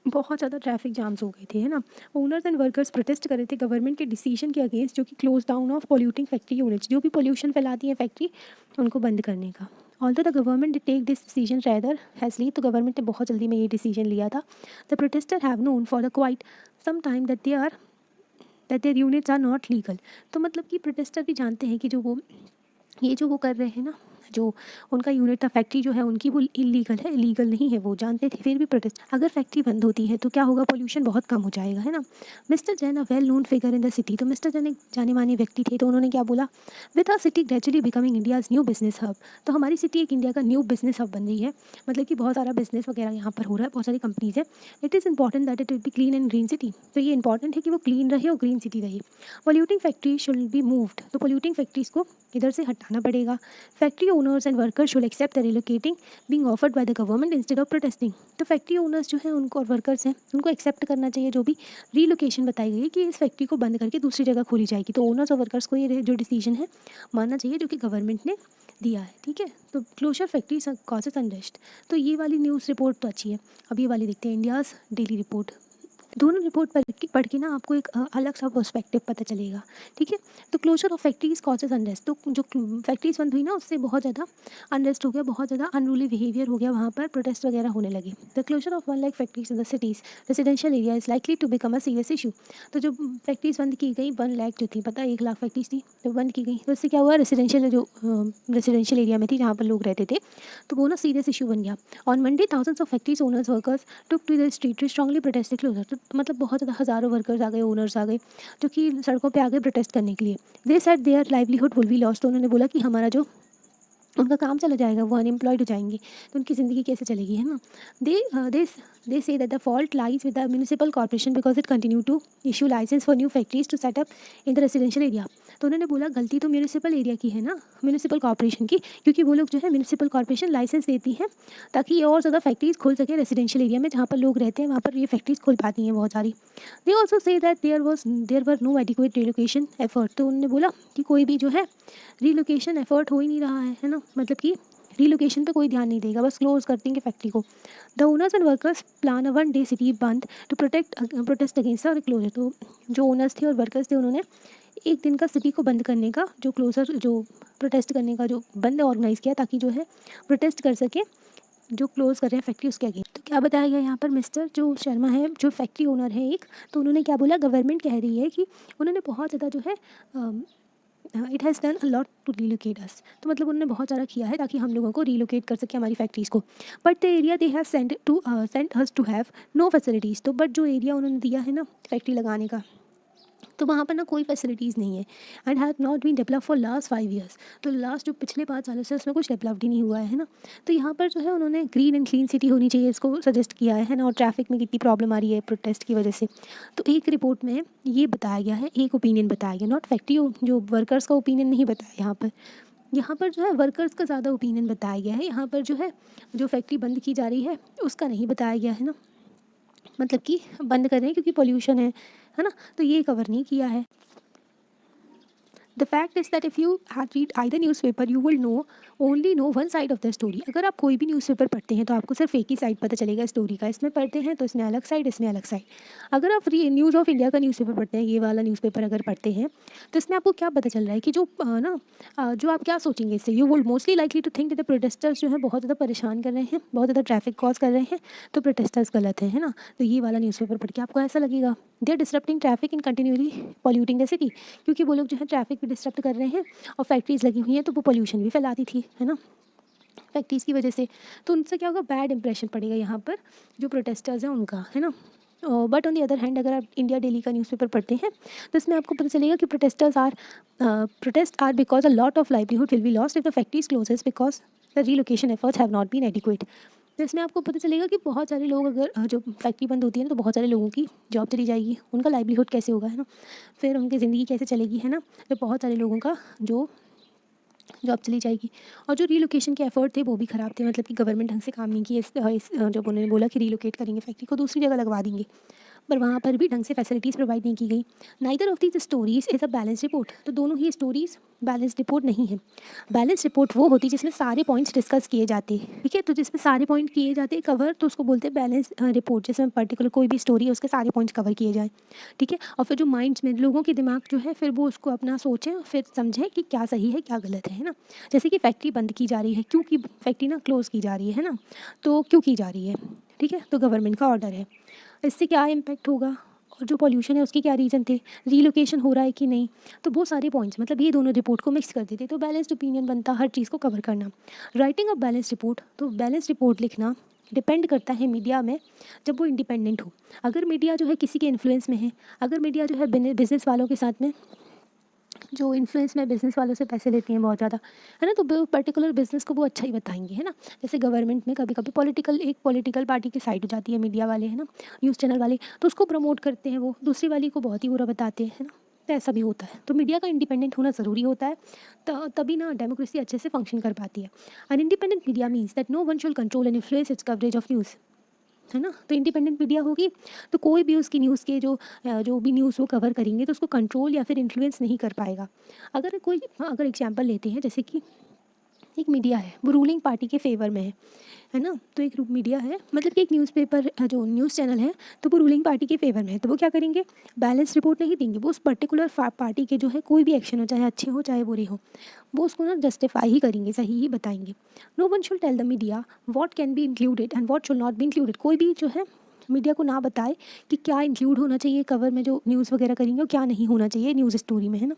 बहुत ज़्यादा ट्रैफिक जाम्स हो गए थे, है ना? ओनर्स एंड वर्कर्स प्रोटेस्ट कर रहे थे गवर्नमेंट के डिसीजन के अगेंस्ट, जो कि close down of polluting factory units, जो भी पोल्यूशन फैलाती है फैक्ट्री, उनको बंद करने का। Although the government take this decision rather hastily, तो गवर्नमेंट ने बहुत जल्दी में ये डिसीजन लिया था। The protester have known for the quite some time that their units are not legal. तो मतलब कि प्रोटेस्टर भी जानते हैं कि जो वो कर रहे हैं ना, जो उनका यूनिट था, फैक्ट्री जो है उनकी, वो इलीगल है, इलीगल नहीं है, वो जानते थे, फिर भी प्रोटेस्ट। अगर फैक्ट्री बंद होती है तो क्या होगा, पोल्यूशन बहुत कम हो जाएगा, है ना? Mister Jain a well known figure in the city, तो मिस्टर जैन एक जाने माने व्यक्ति थे, तो उन्होंने क्या बोला, with our city gradually becoming India's new business hub. तो हमारी सिटी एक इंडिया का न्यू बिजनेस हब बन रही है, मतलब कि बहुत सारा बिजनेस वगैरह यहाँ पर हो रहा है, बहुत सारी कंपनीज़ है। It is important that it will be clean and green city, तो ये इंपॉर्टेंट है कि वो क्लीन रहे और ग्रीन सिटी रहे। Polluting factory should be moved, तो पोल्यूटिंग फैक्ट्रीज़ को इधर से हटाना पड़ेगा। Factory owners and workers should accept the relocating being offered by the government instead of protesting. तो फैक्ट्री ओनर्स जो हैं उनको, और वर्कर्स हैं, उनको एक्सेप्ट करना चाहिए जो भी रीलोकेशन बताई गई है कि इस फैक्ट्री को बंद करके दूसरी जगह खोली जाएगी। तो ओनर्स और वर्कर्स को ये जो डिसीजन है मानना चाहिए जो कि गवर्नमेंट ने दिया है, ठीक है? तो क्लोजर फैक्ट्री कॉजेज अनरेस्ट, तो ये वाली न्यूज़ रिपोर्ट तो अच्छी है। अब ये वाली देखते हैं, इंडियाज़ डेली रिपोर्ट। दोनों रिपोर्ट पढ़ के ना आपको एक अलग सा पर्सपेक्टिव पता चलेगा, ठीक है? तो closure of factories causes unrest, तो जो फैक्ट्रीज बंद हुई ना उससे बहुत ज़्यादा अनरेस्ट हो गया, बहुत ज़्यादा अनरूली बिहेवियर हो गया, वहाँ पर प्रोटेस्ट वगैरह होने लगे। The closure of 1 lakh factories in the cities residential area is likely to become a serious issue. तो जो फैक्ट्रीज बंद की गई, 1 लाख जो थी, पता है 1 लाख फैक्ट्रीज थी, तो बंद की गई, तो इससे क्या हुआ, रेजिडेंशियल एरिया में थी जहाँ पर लोग रहते थे, तो वो ना सीरियस इशू बन गया। On Monday thousands of factories owners workers took to the street to strongly protest the closure. तो मतलब बहुत ज़्यादा हज़ारों वर्कर्स आ गए, ओनर्स आ गए, जो कि सड़कों पे आ गए प्रोटेस्ट करने के लिए। They said their livelihood will be lost, तो उन्होंने बोला कि हमारा जो उनका काम चला जाएगा, वो अनएम्प्लॉयड हो जाएंगे, तो उनकी ज़िंदगी कैसे चलेगी, है ना। They they say that the fault lies with the municipal corporation because it continue to issue licence for new factories to set up in the residential area. तो उन्होंने बोला गलती तो म्यूनिसिपल एरिया की है ना, म्यूनिसिपल कॉर्पोरेशन की, क्योंकि वो लोग जो है म्यूनिसिपल कॉर्पोरेशन लाइसेंस देती है ताकि ये और ज़्यादा फैक्ट्रीज खोल सके रेजिडेंशियल एरिया में, जहाँ पर लोग रहते हैं वहाँ पर ये फैक्ट्रीज खोल पाती हैं बहुत सारी। They also say that there were no adequate relocation effort, तो उन्होंने बोला कि कोई भी जो है रिलोकेशन एफर्ट हो ही नहीं रहा है ना, मतलब कि रिलोकेशन पे कोई ध्यान नहीं देगा, बस क्लोज कर देंगे फैक्ट्री को। The owners and workers plan a 1 day city बंद to protest against the closure. तो जो ओनर्स थे और वर्कर्स थे, उन्होंने एक दिन का सिटी को बंद करने का जो प्रोटेस्ट करने का जो बंद ऑर्गेनाइज़ किया, ताकि जो है प्रोटेस्ट कर सके जो क्लोज़ कर रहे हैं फैक्ट्री उसके अगेंस्ट। तो क्या बताया गया यहाँ पर, मिस्टर जो शर्मा है, जो फैक्ट्री ओनर है एक, तो उन्होंने क्या बोला, गवर्नमेंट कह रही है कि उन्होंने बहुत ज़्यादा जो है it has done a lot to relocate us, तो मतलब उन्होंने बहुत सारा किया है ताकि हम लोगों को रिलोकेट कर सके हमारी फैक्ट्रीज़ को। But the area they have sent us to have no facilities, तो बट जो एरिया उन्होंने दिया है ना फैक्ट्री लगाने का, तो वहाँ पर ना कोई फैसिलिटीज़ नहीं है। And have not been develop for last 5 years, तो लास्ट जो पिछले 5 सालों से उसमें कुछ डेवलप्ड ही नहीं हुआ है ना। तो यहाँ पर जो है उन्होंने ग्रीन एंड क्लीन सिटी होनी चाहिए इसको सजेस्ट किया है ना, और ट्रैफिक में कितनी प्रॉब्लम आ रही है प्रोटेस्ट की वजह से। तो एक रिपोर्ट में ये बताया गया है, एक ओपिनियन बताया गया, नॉट फैक्ट्री जो वर्कर्स का ओपिनियन नहीं बताया यहाँ पर। यहाँ पर जो है वर्कर्स का ज़्यादा ओपिनियन बताया गया है, यहाँ पर जो है जो फैक्ट्री बंद की जा रही है उसका नहीं बताया गया है ना, मतलब कि बंद कर रहे हैं क्योंकि पॉल्यूशन है ना, तो ये कवर नहीं किया है। The fact is that if you have read either newspaper you will only know one side of the story. अगर आप कोई भी न्यूज़पेपर पढ़ते हैं तो आपको सिर्फ एक ही साइड पता चलेगा स्टोरी का, इसमें पढ़ते हैं तो इसमें अलग साइड, इसमें अलग साइड। अगर आप न्यूज़ ऑफ इंडिया का न्यूज़पेपर पढ़ते हैं, ये वाला न्यूज़पेपर अगर पढ़ते हैं, तो इसमें आपको क्या पता चल रहा है कि जो आप क्या सोचेंगे इससे, you will mostly likely to think the protesters जो है बहुत ज़्यादा परेशान कर रहे हैं, बहुत ज़्यादा ट्रैफिक कॉज कर रहे हैं, तो प्रोटेस्टर्स गलत है ना। तो ये वाला न्यूज़पेपर पढ़ के आपको ऐसा लगेगा they are disrupting traffic in continuously polluting the city, क्योंकि वो लोग जो है ट्रैफिक भी डिस्टर्ब कर रहे हैं और फैक्ट्रीज़ लगी हुई हैं तो वो पोल्यूशन भी फैलाती थी, है ना, फैक्ट्रीज़ की वजह से। तो उनसे क्या होगा, बैड इंप्रेशन पड़ेगा यहाँ पर जो प्रोटेस्टर्स हैं उनका, है ना। But on the other hand अगर आप इंडिया डेली का न्यूज़पेपर पढ़ते हैं तो इसमें आपको पता चलेगा कि protest are because a lot of livelihood will be lost if the factories closes because the relocation efforts have not been adequate. तो इसमें आपको पता चलेगा कि बहुत सारे लोग, अगर जो फैक्ट्री बंद होती है ना, तो बहुत सारे लोगों की जॉब चली जाएगी, उनका लाइवलीहुड कैसे होगा, है ना, फिर उनकी ज़िंदगी कैसे चलेगी, है ना। तो बहुत सारे लोगों का जो जॉब चली जाएगी, और जो रीलोकेशन के एफर्ट थे वो भी ख़राब थे, मतलब कि गवर्नमेंट ढंग से काम नहीं किया। जब उन्होंने बोला कि रीलोकेट करेंगे फैक्ट्री को दूसरी जगह लगवा देंगे, पर वहाँ पर भी ढंग से फैसिलिटीज़ प्रोवाइड नहीं की गई। Neither of these stories is a balance report, तो दोनों ही स्टोरीज़ बैलेंस रिपोर्ट नहीं है। बैलेंस रिपोर्ट वो होती है जिसमें सारे पॉइंट्स डिस्कस किए जाते हैं, ठीक है, तो जिसमें सारे पॉइंट किए जाते हैं कवर, तो उसको बोलते हैं बैलेंस रिपोर्ट, जिसमें पर्टिकुलर कोई भी स्टोरी है उसके सारे पॉइंट्स कवर किए जाए, ठीक है। और फिर जो माइंड्स में लोगों के दिमाग जो है फिर वो उसको अपना सोचें और फिर समझें कि क्या सही है क्या गलत है ना। जैसे कि फैक्ट्री बंद की जा रही है, क्योंकि फैक्ट्री ना क्लोज़ की जा रही है ना, तो क्यों की जा रही है, ठीक है, तो गवर्नमेंट का ऑर्डर है, इससे क्या इम्पैक्ट होगा, और जो पॉल्यूशन है उसके क्या रीज़न थे, रीलोकेशन हो रहा है कि नहीं, तो वो सारे पॉइंट्स, मतलब ये दोनों रिपोर्ट को मिक्स कर देते, तो बैलेंस्ड ओपिनियन बनता हर चीज़ को कवर करना। राइटिंग ऑफ बैलेंस रिपोर्ट, तो बैलेंस रिपोर्ट लिखना डिपेंड करता है मीडिया में, जब वो इंडिपेंडेंट हो। अगर मीडिया जो है किसी के इन्फ्लुएंस में है, अगर मीडिया जो है बिजनेस वालों के साथ में, जो इन्फ्लुएंस में बिज़नेस वालों से पैसे लेती हैं बहुत ज़्यादा, है ना, तो वो पर्टिकुलर बिज़नेस को वो अच्छा ही बताएंगे, है ना। जैसे गवर्नमेंट में कभी कभी एक पॉलिटिकल पार्टी की साइड हो जाती है मीडिया वाले, है ना, न्यूज़ चैनल वाले, तो उसको प्रमोट करते हैं, वो दूसरी वाली को बहुत ही बुरा बताते हैं, है ना। तो ऐसा भी होता है, तो मीडिया का इंडिपेंडेंट होना ज़रूरी होता है, तभी ना डेमोक्रेसी अच्छे से फंक्शन कर पाती है। An independent media means that no one should control and influence its coverage of news, है ना। तो इंडिपेंडेंट मीडिया होगी तो कोई भी उसकी न्यूज़ के जो भी न्यूज़ वो कवर करेंगे तो उसको कंट्रोल या फिर इन्फ्लुएंस नहीं कर पाएगा। अगर एग्जांपल लेते हैं, जैसे कि एक मीडिया है वो रूलिंग पार्टी के फेवर में है ना, तो एक मीडिया है, मतलब कि एक न्यूज़पेपर जो न्यूज़ चैनल है, तो वो रूलिंग पार्टी के फेवर में है, तो वो क्या करेंगे, बैलेंस रिपोर्ट नहीं देंगे, वो उस पर्टिकुलर पार्टी के जो है कोई भी एक्शन हो, चाहे अच्छे हो चाहे बुरे हो, वो उसको ना जस्टिफाई ही करेंगे, सही ही बताएंगे। No one should tell the media what can be included and what should not be included, कोई भी जो है मीडिया को ना बताए कि क्या इंक्लूड होना चाहिए कवर में जो न्यूज़ वगैरह करेंगे और क्या नहीं होना चाहिए न्यूज़ स्टोरी में, है ना।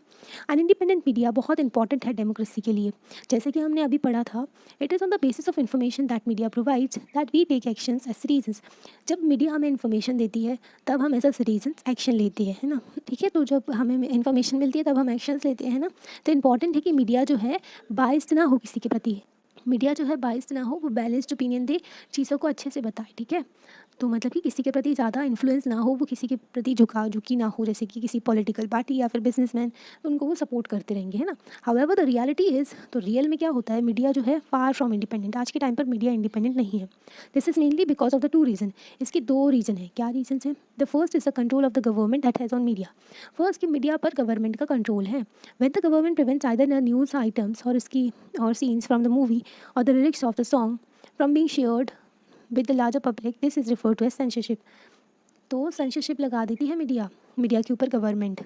एंड इंडिपेंडेंट मीडिया बहुत इंपॉर्टेंट है डेमोक्रेसी के लिए। जैसे कि हमने अभी पढ़ा था, it is on the basis of information that media provides that we take actions as citizens. जब मीडिया हमें इन्फॉर्मेशन देती है तब हम एज अ सिटीजन्स एक्शन लेते हैं, है ना। ठीक है, तो जब हमें इन्फॉर्मेशन मिलती है तब हम एक्शंस लेते हैं ना। तो इंपॉर्टेंट है कि मीडिया जो है बाइस्ड ना हो किसी के प्रति। मीडिया जो है बाइस्ड ना हो, वो बैलेंस्ड ओपिनियन दे, चीज़ों को अच्छे से बताए। ठीक है, तो मतलब कि किसी के प्रति ज़्यादा इन्फ्लुएंस ना हो, वो किसी के प्रति झुका झुकी ना हो, जैसे कि किसी पॉलिटिकल पार्टी या फिर बिजनेसमैन, तो उनको वो सपोर्ट करते रहेंगे, है ना। हाउएवर द रियलिटी इज़, तो रियल में क्या होता है, मीडिया जो है फार फ्रॉम इंडिपेंडेंट। आज के टाइम पर मीडिया इंडिपेंडेंट नहीं है। This is mainly because of the two reason. इसके दो रीज़न है। क्या रीजन है? The first is the control of the government that has on media. First कि मीडिया पर गवर्नमेंट का कंट्रोल है। When the government prevents either the news items और इसकी और सीन्स फ्रॉम द मूवी और the lyrics of the song from being shared with the larger public, this is referred to as censorship. तो censorship लगा देती है media के ऊपर गवर्नमेंट।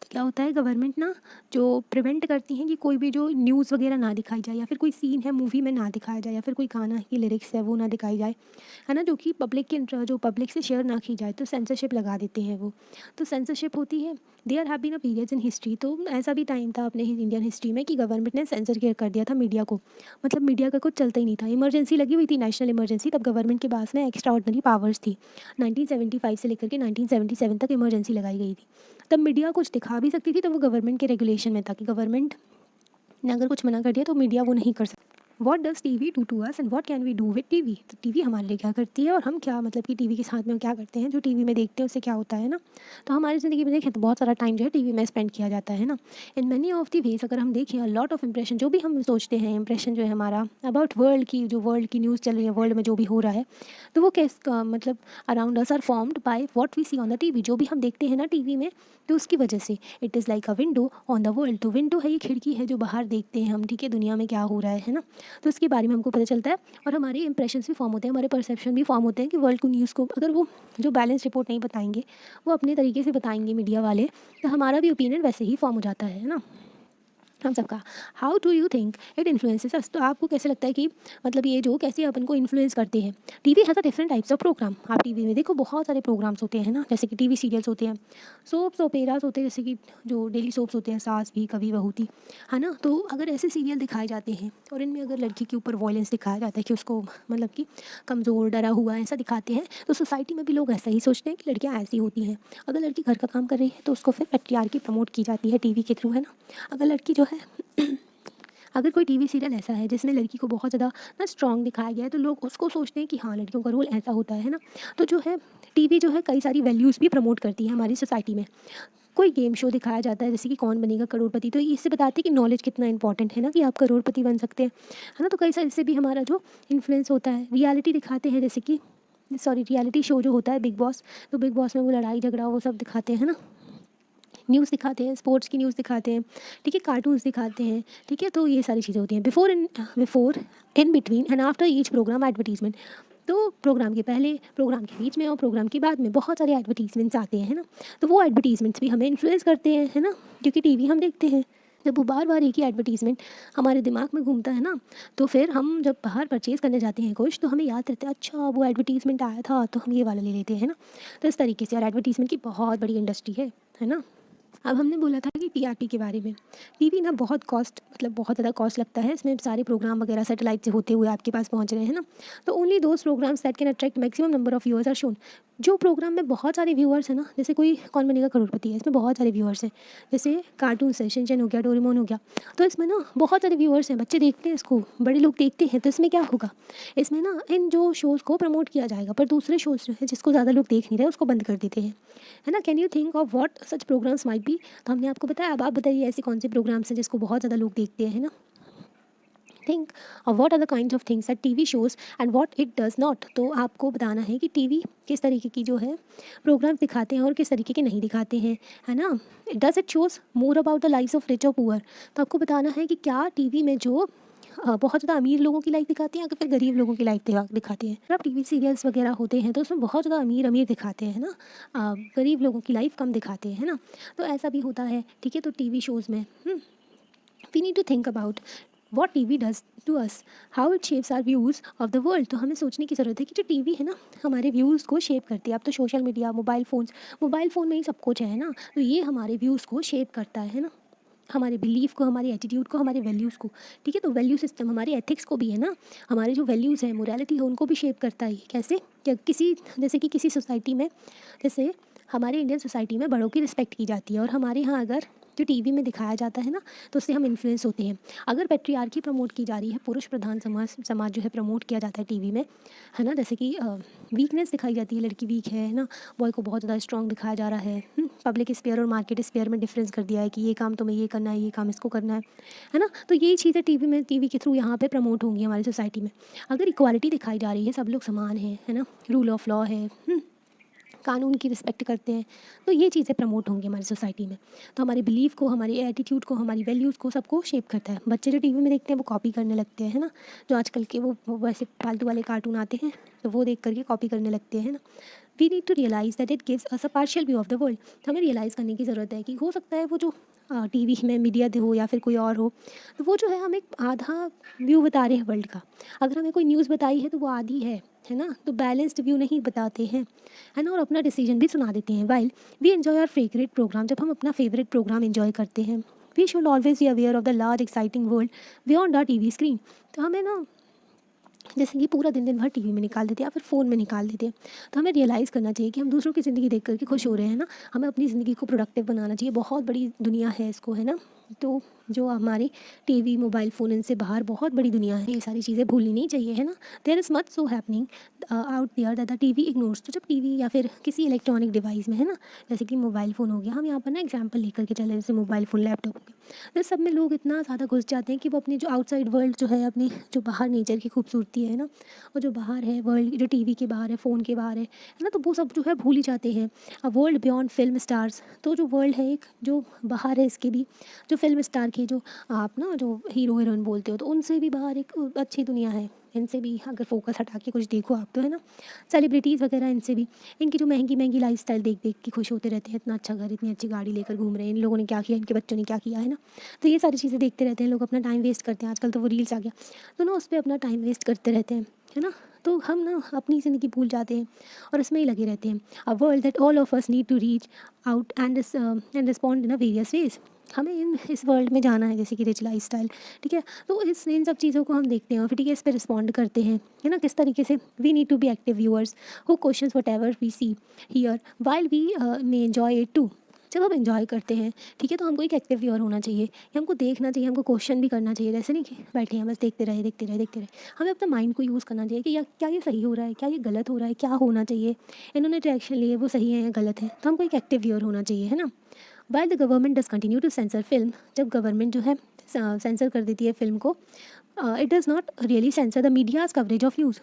तो क्या होता है, गवर्नमेंट ना जो प्रिवेंट करती हैं कि कोई भी जो न्यूज़ वगैरह ना दिखाई जाए, या फिर कोई सीन है मूवी में ना दिखाया जाए, या फिर कोई गाना की लिरिक्स है वो ना दिखाई जाए, है ना, जो कि पब्लिक से शेयर ना की जाए, तो सेंसरशिप लगा देते हैं वो। तो सेंसरशिप होती है। There have been a periods in history, तो ऐसा भी टाइम था अपने इंडियन हिस्ट्री में कि गवर्नमेंट ने सेंसर कर दिया था मीडिया को। मतलब मीडिया का कुछ चलता ही नहीं था। इमरजेंसी लगी हुई थी, नेशनल इमरजेंसी, तब गवर्नमेंट के पास में एक्स्ट्रा ऑर्डनरी पावर्स थी। 1975 से लेकर के 1977 तक इमरजेंसी लगाई गई थी। तब मीडिया कुछ दिखा भी सकती थी, तो वो गवर्नमेंट के रेगुलेशन में था कि गवर्नमेंट ने अगर कुछ मना कर दिया तो मीडिया वो नहीं कर सकती। What does T V do to us and what can we do with T V. तो टी वी हमारे लिए क्या करती है और हम क्या, मतलब कि टी वी के साथ में क्या करते हैं, जो टी वी में देखते हैं उससे क्या होता है ना। तो हमारी ज़िंदगी में देखें तो बहुत सारा टाइम जो है टी वी में स्पेंड किया जाता है ना। In many of the ways अगर हम देखें, लॉट ऑफ इंप्रेशन, जो भी हम सोचते हैं, इंप्रेशन जो है हमारा अबाउट वर्ल्ड की, जो वर्ल्ड की न्यूज़ चल रही है, वर्ल्ड में जो भी हो रहा है, तो वो मतलब around us are formed by what we see on the T V. जो भी हम देखते हैं ना टी वी में, तो उसकी वजह से it is like a window on the world. तो विंडो है, ये खिड़की है जो बाहर देखते हैं हम, ठीक है, दुनिया में क्या हो रहा है ना। तो उसके बारे में हमको पता चलता है और हमारे इंप्रेशंस भी फॉर्म होते हैं, हमारे परसेप्शन भी फॉर्म होते हैं कि वर्ल्ड को, न्यूज़ को अगर वो जो बैलेंस रिपोर्ट नहीं बताएंगे, वो अपने तरीके से बताएंगे मीडिया वाले, तो हमारा भी ओपिनियन वैसे ही फॉर्म हो जाता है ना हम सबका। How do you think it influences us. तो आपको कैसे लगता है कि मतलब ये जो कैसे अपन को इन्फ्लुएंस करते हैं। TV has a different types of program. आप टीवी में देखो बहुत सारे प्रोग्राम्स होते हैं ना, जैसे कि टीवी सीरियल्स होते हैं, सोप्स ओपेराज होते हैं, जैसे कि जो डेली सोप्स होते हैं, सास भी कभी बहू थी, है ना। तो अगर ऐसे सीरियल दिखाए जाते हैं और इनमें अगर लड़की के ऊपर वॉयलेंस दिखाया जाता है कि उसको मतलब कि कमज़ोर डरा हुआ ऐसा दिखाते हैं, तो सोसाइटी में भी लोग ऐसा ही सोचते हैं कि लड़कियाँ ऐसी होती हैं। अगर लड़की घर का काम कर रही है तो उसको फिर पैट्रियार्की प्रमोट की जाती है टीवी के थ्रू, है ना। अगर लड़की जो है अगर कोई टीवी सीरियल ऐसा है जिसमें लड़की को बहुत ज़्यादा ना स्ट्रॉन्ग दिखाया गया है, तो लोग उसको सोचते हैं कि हाँ, लड़कियों का रोल ऐसा होता है ना। तो जो है टीवी जो है कई सारी वैल्यूज़ भी प्रमोट करती है हमारी सोसाइटी में। कोई गेम शो दिखाया जाता है जैसे कि कौन बनेगा करोड़पति, तो इससे बताते हैं कि नॉलेज कितना इंपॉर्टेंट है ना, कि आप करोड़पति बन सकते हैं, है ना। तो कई सारे इससे भी हमारा जो इन्फ्लुएंस होता है। रियलिटी दिखाते हैं, जैसे कि रियलिटी शो जो होता है बिग बॉस, तो बिग बॉस में वो लड़ाई झगड़ा वो सब दिखाते हैं ना। न्यूज़ दिखाते हैं, स्पोर्ट्स की न्यूज़ दिखाते हैं, ठीक है, कार्टून्स दिखाते हैं, ठीक है। तो ये सारी चीज़ें होती हैं। Before in between and after each program advertisement. तो प्रोग्राम के पहले, प्रोग्राम के बीच में और प्रोग्राम के बाद में बहुत सारे एडवर्टीजमेंट्स आते हैं, है ना। तो वो एडवर्टीजमेंट्स भी हमें इन्फ्लुएंस करते हैं, है ना, क्योंकि टीवी हम देखते हैं। जब वो बार बार एक ही एडवर्टीजमेंट हमारे दिमाग में घूमता है ना, तो फिर हम जब बाहर परचेज़ करने जाते हैं कुछ, तो हमें याद रहता है, अच्छा वो एडवर्टीजमेंट आया था तो हम ये वाला ले लेते हैं ना। तो इस तरीके से, और एडवर्टीजमेंट की बहुत बड़ी इंडस्ट्री है ना। अब हमने बोला था कि टीआरपी के बारे में। टीवी ना बहुत कॉस्ट, मतलब बहुत ज़्यादा कॉस्ट लगता है इसमें, सारे प्रोग्राम वगैरह सैटेलाइट से होते हुए आपके पास पहुंच रहे हैं ना। तो only those programs that can attract maximum number of viewers are shown. जो प्रोग्राम में बहुत सारे व्यूअर्स हैं ना, जैसे कोई कौन बनेगा करोड़पति है, इसमें बहुत सारे व्यूअर्स हैं। जैसे कार्टून है, शिनचैन हो गया, डोरेमोन हो गया, तो इसमें ना बहुत सारे व्यूअर्स हैं, बच्चे देखते हैं इसको, बड़े लोग देखते हैं। तो इसमें क्या होगा, इसमें ना इन जो शोज़ को प्रमोट किया जाएगा, पर दूसरे शोज़ जो है जिसको ज़्यादा लोग देख नहीं रहे उसको बंद कर देते हैं, है ना। Can you think of what such programs might be. तो हमने आपको बताया, अब आप बताइए ऐसे कौन से प्रोग्राम्स हैं जिसको बहुत ज़्यादा लोग देखते हैं, है ना। थिंक और what are the kind of things that TV shows and what it does not. तो आपको बताना है कि टीवी किस तरीके की जो है प्रोग्राम्स दिखाते हैं और किस तरीके के नहीं दिखाते हैं, है ना। Does it shows more about the lives of rich और पुअर। तो आपको बताना है कि क्या टीवी में जो बहुत ज़्यादा अमीर लोगों की लाइफ दिखाती हैं या फिर गरीब लोगों की लाइफ दिखाती हैं। अगर आप टीवी सीरियल्स वगैरह होते हैं तो उसमें बहुत ज़्यादा अमीर अमीर दिखाते हैं ना, गरीब लोगों की लाइफ कम दिखाते हैं, है ना। तो ऐसा भी होता है, ठीक है। तो टीवी शोज़ में we need to think about what TV does to us, how it shapes our views of the world. तो हमें सोचने की ज़रूरत है कि जो टीवी है ना हमारे व्यूज़ को शेप करती है। अब तो सोशल मीडिया, मोबाइल फ़ोन में ही सब कुछ है ना, तो ये हमारे व्यूज़ को शेप करता है ना, हमारे बिलीफ को, हमारे एटीट्यूड को, हमारे वैल्यूज़ को। ठीक है, तो वैल्यू सिस्टम हमारे एथिक्स को भी है ना, हमारे जो वैल्यूज़ हैं, मोरालिटी है, उनको भी शेप करता है। कैसे? क्या किसी जैसे कि किसी सोसाइटी में, जैसे हमारे इंडियन सोसाइटी में बड़ों की रिस्पेक्ट की जाती है, और हमारे यहाँ अगर जो टीवी में दिखाया जाता है ना, तो उससे हम इन्फ्लुएंस होते हैं। अगर पैट्रियार्की प्रमोट की जा रही है, पुरुष प्रधान समाज जो है प्रमोट किया जाता है टीवी में, है ना, जैसे कि वीकनेस दिखाई जाती है, लड़की वीक है ना, बॉय को बहुत ज़्यादा स्ट्रॉन्ग दिखाया जा रहा है। पब्लिक स्पेयर और मार्केट स्पेयर में डिफरेंस कर दिया है कि ये काम तुम्हें ये करना है, ये काम इसको करना है ना। तो यही चीज़ें टीवी के थ्रू यहाँ पे प्रमोट होंगी हमारी सोसाइटी में। अगर इक्वालिटी दिखाई जा रही है, सब लोग समान हैं, है ना, रूल ऑफ लॉ है, कानून की रिस्पेक्ट करते हैं, तो ये चीज़ें प्रमोट होंगी हमारी सोसाइटी में। तो हमारे बिलीफ को, हमारी एटीट्यूड को, हमारी वैल्यूज़ को, सबको शेप करता है। बच्चे जो टीवी में देखते हैं वो कॉपी करने लगते हैं, है ना, जो आजकल के वो वैसे फालतू वाले कार्टून आते हैं, तो वो देख करके कॉपी करने लगते हैं, है ना। We need to realise that it gives us a partial view of the world. हमें रियलाइज़ करने की ज़रूरत है कि हो सकता है वो जो टीवी में मीडिया हो या फिर कोई और हो, तो वो जो है हमें आधा व्यू बता रहे हैं वर्ल्ड का। अगर हमें कोई न्यूज़ बताई है तो वो आधी है ना, तो बैलेंस्ड व्यू नहीं बताते हैं, है ना, और अपना डिसीजन भी सुना देते हैं। While we enjoy our favourite program, जब हम अपना फेवरेट प्रोग्राम एंजॉय करते हैं, we should always be aware of the large exciting world beyond our TV screen. तो हमें ना जैसे कि पूरा दिन दिन भर टीवी में निकाल देते हैं या फिर फ़ोन में निकाल देते हैं, तो हमें रियलाइज़ करना चाहिए कि हम दूसरों की ज़िंदगी देख करके खुश हो रहे हैं ना, हमें अपनी ज़िंदगी को प्रोडक्टिव बनाना चाहिए। बहुत बड़ी दुनिया है इसको, है ना, तो जो हमारे टीवी, मोबाइल फ़ोन, इनसे बाहर बहुत बड़ी दुनिया है, ये सारी चीज़ें भूलनी नहीं चाहिए, है ना। There is much so happening out there that the TV ignores. तो जब टीवी या फिर किसी इलेक्ट्रॉनिक डिवाइस में, है ना, जैसे कि मोबाइल फ़ोन हो गया, हम यहाँ पर ना एग्जाम्पल लेकर के चले, जैसे मोबाइल फ़ोन, लैपटॉप हो गया, तो सब में लोग इतना ज़्यादा घुस जाते हैं कि वो अपनी जो आउटसाइड वर्ल्ड जो है, अपनी जो बाहर नेचर की खूबसूरती है ना, और जो बाहर है वर्ल्ड, जो टीवी के बाहर है, फ़ोन के बाहर है ना, तो वो सब जो है भूल ही जाते हैं। वर्ल्ड बियॉन्ड फिल्म स्टार्स, तो जो वर्ल्ड है एक जो बाहर है, इसके भी जो फिल्म स्टार की, जो आप ना जो हीरो हीरोइन बोलते हो, तो उनसे भी बाहर एक अच्छी दुनिया है। इनसे भी अगर फोकस हटा के कुछ देखो आप, तो है ना, सेलिब्रिटीज़ वगैरह, इनसे भी, इनकी जो महंगी महंगी लाइफस्टाइल देख देख के खुश होते रहते हैं, इतना अच्छा घर, इतनी अच्छी गाड़ी लेकर घूम रहे हैं, इन लोगों ने क्या किया, इनके बच्चों ने क्या किया, है ना। तो ये सारी चीज़ें देखते रहते हैं लोग, अपना टाइम वेस्ट करते हैं। आजकल तो वो रील्स आ गया, तो ना उस पर अपना टाइम वेस्ट करते रहते हैं, है ना। तो हम ना अपनी ज़िंदगी भूल जाते हैं और इसमें ही लगे रहते हैं। A world that all of us need to reach out and respond in a various ways. हमें इस वर्ल्ड में जाना है, जैसे कि रिच लाइफस्टाइल, ठीक है, तो इन सब चीज़ों को हम देखते हैं और फिर ठीक है इस पर रिस्पॉन्ड करते हैं, है ना, किस तरीके से। We need to be active viewers who questions whatever we see here while we may enjoy it too. जब हम एंजॉय करते हैं, ठीक है, तो हमको एक एक्टिव व्यूअर होना चाहिए, कि हमको देखना चाहिए, हमको क्वेश्चन भी करना चाहिए। जैसे नहीं कि बैठे हैं बस देखते रहे देखते रहे देखते रहे, हमें अपना माइंड को यूज़ करना चाहिए कि या क्या ये सही हो रहा है, क्या ये गलत हो रहा है, क्या होना चाहिए, इन्होंने जो एक्शन लिए वो सही है या गलत है। तो हमको एक एक्टिव व्यूअर होना चाहिए, है ना। While the government does continue to sensor film, जब गवर्नमेंट जो है सेंसर कर देती है फिल्म को, it does not really sensor the medias coverage of news.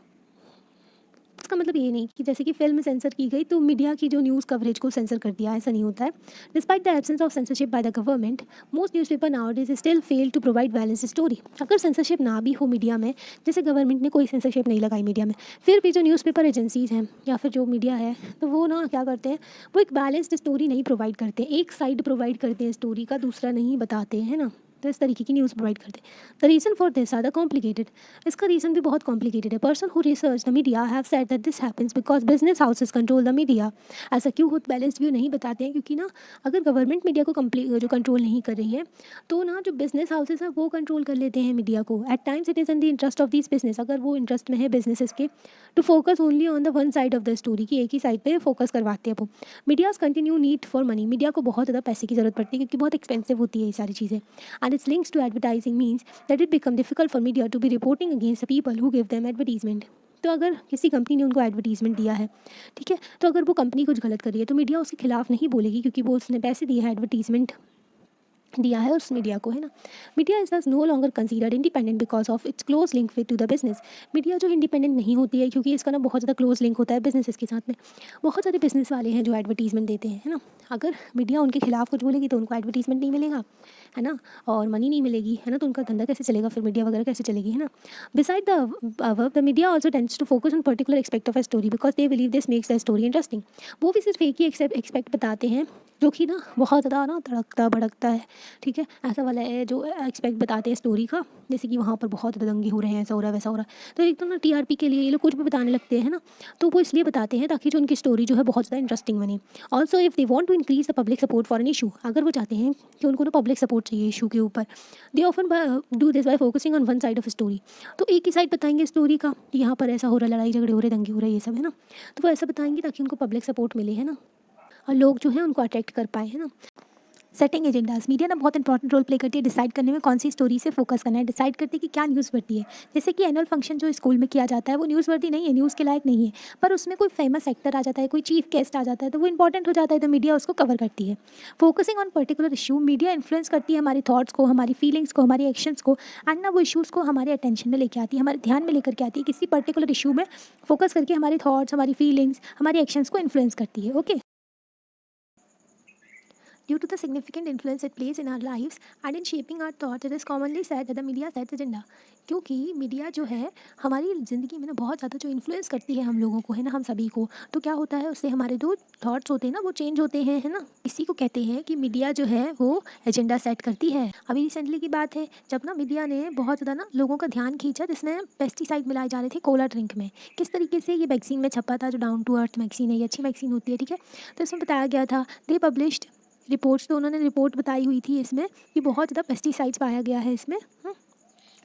इसका मतलब ये नहीं कि जैसे कि फ़िल्म सेंसर की गई तो मीडिया की जो न्यूज़ कवरेज को सेंसर कर दिया, ऐसा नहीं होता है। Despite the absence of censorship by the government, most newspaper nowadays still fail to provide balance story. अगर सेंसरशिप ना भी हो मीडिया में, जैसे गवर्नमेंट ने कोई सेंसरशिप नहीं लगाई मीडिया में, फिर भी जो न्यूज़पेपर एजेंसीज़ हैं या फिर जो मीडिया है, तो वो ना क्या करते हैं, वो एक बैलेंस्ड स्टोरी नहीं प्रोवाइड करते, एक साइड प्रोवाइड करते हैं स्टोरी का, दूसरा नहीं बताते हैं ना। तो इस तरीके की न्यूज़ प्रोवाइड करते हैं। The reason for this are the complicated, इसका रीज़न भी बहुत कॉम्प्लिकेटेड है। Person who research the media have said that this happens because business houses control the media. ऐसा क्यों हो, बैलेंस व्यू नहीं बताते हैं, क्योंकि ना अगर गवर्नमेंट मीडिया को जो कंट्रोल नहीं कर रही है, तो ना जो बिजनेस हाउसेज हैं वो कंट्रोल कर लेते हैं मीडिया को। At times it is in the interest of this business, अगर वो इंटरेस्ट में है बिजनेसेस के, to focus only on the one side of the story, की एक ही साइड पे फोकस करवाते हैं वो। Media's continue need for money, media को बहुत ज़्यादा पैसे की ज़रूरत पड़ती है, क्योंकि बहुत एक्सपेंसिव होती है ये सारी चीज़ें। And it's links to advertising means that it become difficult for media to be reporting against the people who give them advertisement. तो अगर किसी कंपनी ने उनको एडवर्टीजमेंट दिया है, ठीक है, तो अगर वो कंपनी कुछ गलत कर रही है तो मीडिया उसके खिलाफ नहीं बोलेगी, क्योंकि वो उसने पैसे दिए हैं, एडवर्टीजमेंट दिया है उस मीडिया को, है ना। Media is thus no longer considered independent because of its close link with to the business. Media जो इंडिपेंडेंट नहीं होती है, क्योंकि इसका ना बहुत ज़्यादा क्लोज लिंक होता है बिजनेस के साथ में। बहुत सारे बिजनेस वाले हैं जो एडवर्टीजमेंट देते हैं, है ना। अगर मीडिया उनके खिलाफ कुछ बोलेगी तो उनको एडवर्टीजमेंट नहीं मिलेगा, है ना, और मनी नहीं मिलेगी, है ना, तो उनका धंधा कैसे चलेगा, फिर मीडिया वगैरह कैसे चलेगी, है ना। Beside the media also tends to focus on particular aspect of a story because they believe this makes the story interesting. वो भी सिर्फ एक ही एक्सपेक्ट बताते हैं जो कि ना बहुत ज़्यादा ना तड़कता भड़कता है, ठीक है? ऐसा वाला है जो एक्सपेक्ट बताते हैं स्टोरी का, जैसे कि वहाँ पर बहुत ज़्यादा दंगे हो रहे हैं, ऐसा हो रहा है, वैसा हो रहा है। तो एक तो ना टीआरपी के लिए ये लोग कुछ भी बताने लगते हैं ना, तो वो इसलिए बताते हैं ताकि जो उनकी स्टोरी जो है बहुत ज़्यादा इंटरेस्टिंग बने। Also if they want to increase the public support for an issue, अगर वो चाहते हैं कि उनको ना पब्लिक सपोर्ट चाहिए इशू के ऊपर, they often do this by focusing on one side of story. तो एक ही साइड बताएँगे स्टोरी का कि यहाँ पर ऐसा हो रहा है, लड़ाई झगड़े हो रहे हैं, दंगे हो रहे हैं, ये सब है ना। तो वो ऐसा बताएँगे ताकि उनको पब्लिक सपोर्ट मिले, है ना? और लोग जो हैं उनको अट्रैक्ट कर पाएँ, है ना? सेटिंग एजेंडास, मीडिया ना बहुत इंपॉर्टेंट रोल प्ले करती है डिसाइड करने में कौन सी स्टोरी से फोकस करना है, डिसाइड करती है कि क्या न्यूज़ वर्दी है। जैसे कि एनुअल फंक्शन जो स्कूल में किया जाता है वो न्यूज़ वर्दी नहीं है, न्यूज़ के लायक नहीं है, पर उसमें कोई फेमस एक्टर आ जाता है, कोई चीफ गेस्ट आ जाता है, तो वो इंपॉर्टेंट हो जाता है, तो मीडिया उसको कवर करती है। Focusing on particular issue, media influence करती है हमारी थॉट्स को, हमारी फीलिंग्स को, हमारी एक्शंस को, एंड ना वो इशूज़ को हमारे अटेंशन में लेके आती है, हमारे ध्यान में लेकर के आती है, किसी पर्टिकुलर इशू में फोकस करके हमारी थॉट्स, हमारी फीलिंग्स, हमारी एक्शंस को इन्फ्लुएंस करती है। Okay, due to the significant influence it plays in our lives and in shaping our thoughts, it is commonly said that the media sets agenda। क्योंकि media जो है हमारी ज़िंदगी में ना बहुत ज़्यादा जो इन्फ्लुएंस करती है हम लोगों को, है ना, हम सभी को, तो क्या होता है उससे हमारे जो थॉट्स होते हैं ना वो चेंज होते हैं, है ना। इसी को कहते हैं कि मीडिया जो है वो एजेंडा सेट करती है। अभी रिसेंटली की बात है जब ना मीडिया ने बहुत ज़्यादा ना लोगों का ध्यान खींचा जिसमें पेस्टिसाइड मिलाए जा रहे थे कोला ड्रिंक में। किस तरीके से ये वैक्सीन में छपा था, जो डाउन टू अर्थ वैक्सीन है, ये अच्छी वैक्सीन होती है, ठीक है। तो इसमें बताया गया था, दे पब्लिश्ड रिपोर्ट्स, तो उन्होंने रिपोर्ट बताई हुई थी इसमें कि बहुत ज़्यादा पेस्टिसाइड्स पाया गया है इसमें।